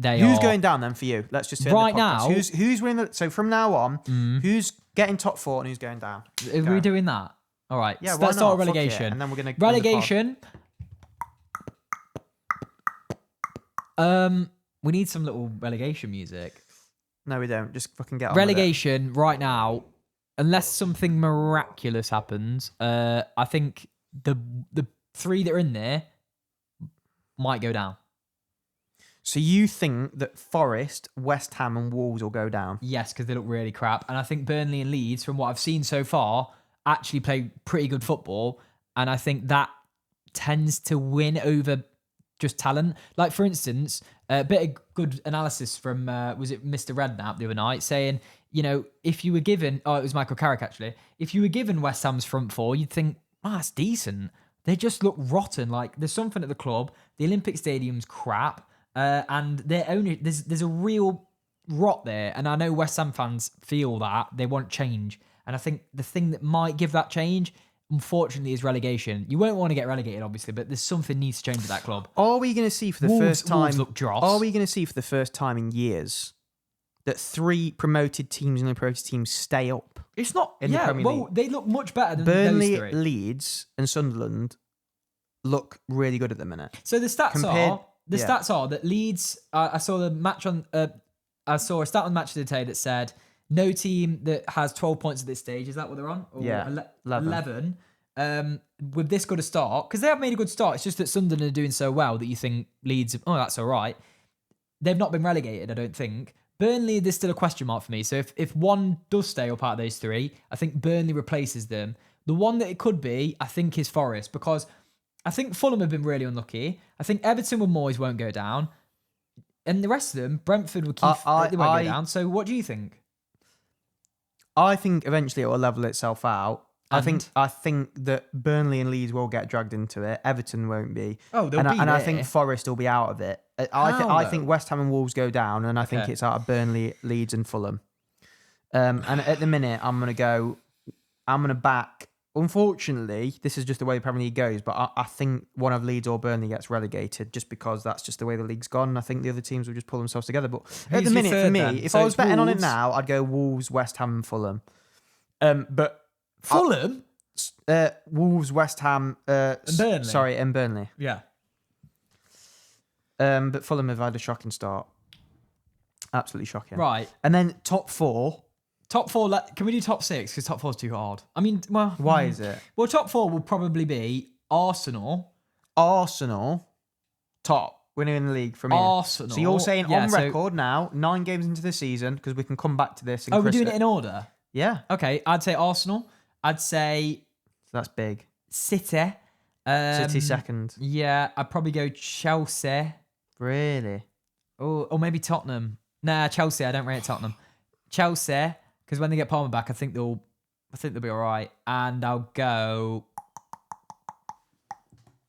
Who's going down then for you? Let's just turn Right the podcast. now- Who's winning? So from now on, who's getting top 4 and who's going down? Are we doing that? All right. Yeah, so why let's start not? with Fuck it. relegation. And then we're gonna relegation. We need some little relegation music. No, we don't. Just fucking get on Relegation right now, unless something miraculous happens, I think the 3 that are in there might go down. So you think that Forest, West Ham, and Wolves will go down? Yes, because they look really crap. And I think Burnley and Leeds, from what I've seen so far, actually play pretty good football. And I think that tends to win over just talent. Like, for instance, a bit of good analysis from, was it Mr. Redknapp the other night, saying, you know, if you were given, it was Michael Carrick actually, if you were given West Ham's front 4, you'd think, that's decent. They just look rotten. Like, there's something at the club. The Olympic Stadium's crap. And they're only there's a real rot there, and I know West Ham fans feel that they want change, and I think the thing that might give that change, unfortunately, is relegation. You won't want to get relegated, obviously, but there's something needs to change at that club. Are we going to see for the Wolves- first time? Wolves look dross. Are we going to see for the first time in years that 3 promoted teams and the promoted teams stay up? It's not in the Premier League. They look much better than Burnley, those 3. Leeds, and Sunderland look really good at the minute. So the stats Compared- are yeah. stats are that Leeds. I saw the match on. I saw a stat on the match of the day that said no team that has 12 points at this stage. Is that what they're on? Or Yeah, 11. With this good a start, because they have made a good start. It's just that Sunderland are doing so well that you think Leeds. Oh, that's all right. They've not been relegated, I don't think. Burnley, there's still a question mark for me. So if one does stay up out of those 3, I think Burnley replaces them. The one that it could be, I think, is Forest, because I think Fulham have been really unlucky. I think Everton with Moyes won't go down. And the rest of them, Brentford will keep. They won't go down. So what do you think? I think eventually it will level itself out. I And? think that Burnley and Leeds will get dragged into it. Everton won't be. Oh, they'll be and I there. think Forest will be out of it. I How, think West Ham and Wolves go down, and I think Okay. it's out of Burnley, Leeds, and Fulham. And at the minute, I'm gonna back. Unfortunately, this is just the way the Premier League goes. But I think one of Leeds or Burnley gets relegated, just because that's just the way the league's gone. And I think the other teams will just pull themselves together. But at the your minute, for third me, then? if So I was it's betting on it Wolves? now, I'd go Wolves, West Ham, and Fulham. But Fulham. Wolves, West Ham, Burnley. Sorry, and Burnley. Yeah. But Fulham have had a shocking start. Absolutely shocking. Right. And then top four. Top four. Can we do top six? Because top four is too hard. I mean, well, Why is it? Well, top four will probably be Arsenal. Arsenal, top winner in the league from here. Arsenal. So you're saying Yeah, on so- record now, 9 games into the season, because we can come back to this. Oh, we're doing it in order. Yeah. Okay, I'd say Arsenal. I'd say So that's big. City. City second. Yeah, I'd probably go Chelsea. Really? Or maybe Tottenham. Nah, Chelsea. I don't rate Tottenham. Chelsea, because when they get Palmer back, I think they'll be all right. And I'll go.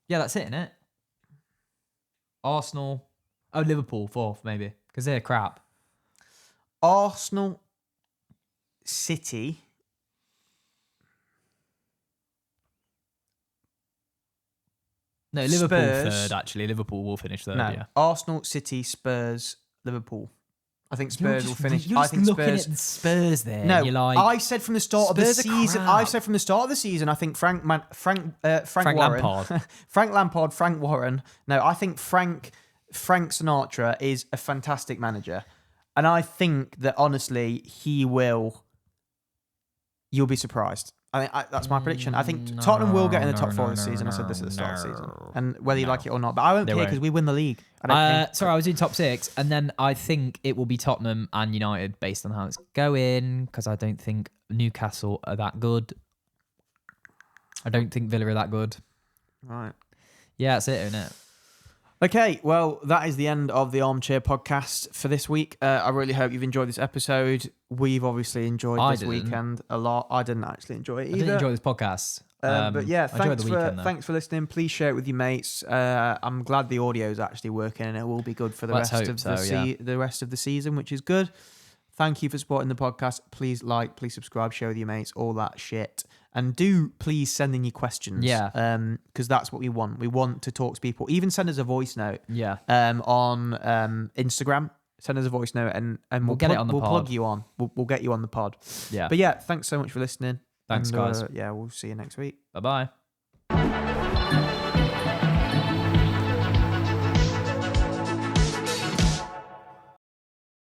Yeah, that's it, innit? Arsenal. Oh, Liverpool fourth maybe, because they're crap. Arsenal, City. No, Liverpool Spurs. third. Actually, Liverpool will finish third. No. Yeah. Arsenal, City, Spurs, Liverpool. I think Spurs will finish. You're I just think looking Spurs. at the Spurs there. No, You're like, I said from the start of the Spurs are season. crap. I said from the start of the season. I think Frank Warren, Lampard. Frank Lampard, Frank Warren. No, I think Frank Sinatra is a fantastic manager, and I think that honestly he will. You'll be surprised. That's my prediction. I think Tottenham will get in the top four this season. I said this at the start of the season, and whether you like it or not, but I won't They care won't. because we win the league. I don't think. Sorry, I was in top six, and then I think it will be Tottenham and United based on how it's going, because I don't think Newcastle are that good. I don't think Villa are that good. Right. Yeah, that's it, isn't it? Okay, well, that is the end of the Armchair podcast for this week. I really hope you've enjoyed this episode. We've obviously enjoyed I this didn't. weekend a lot. I didn't actually enjoy it either. I didn't enjoy this podcast. But yeah, I enjoyed thanks the for weekend, though. thanks for listening. Please share it with your mates. I'm glad the audio is actually working, and it will be good for the Let's rest hope of so, the rest of the season, which is good. Thank you for supporting the podcast. Please like, please subscribe, share with your mates, all that shit. And do please send in your questions. Yeah. Because that's what we want. We want to talk to people. Even send us a voice note. Yeah. On Instagram. Send us a voice note and we'll get it on the We'll pod. plug you on. We'll get you on the pod. Yeah. Yeah. But yeah, thanks so much for listening. Thanks, And, guys. Yeah, we'll see you next week. Bye-bye.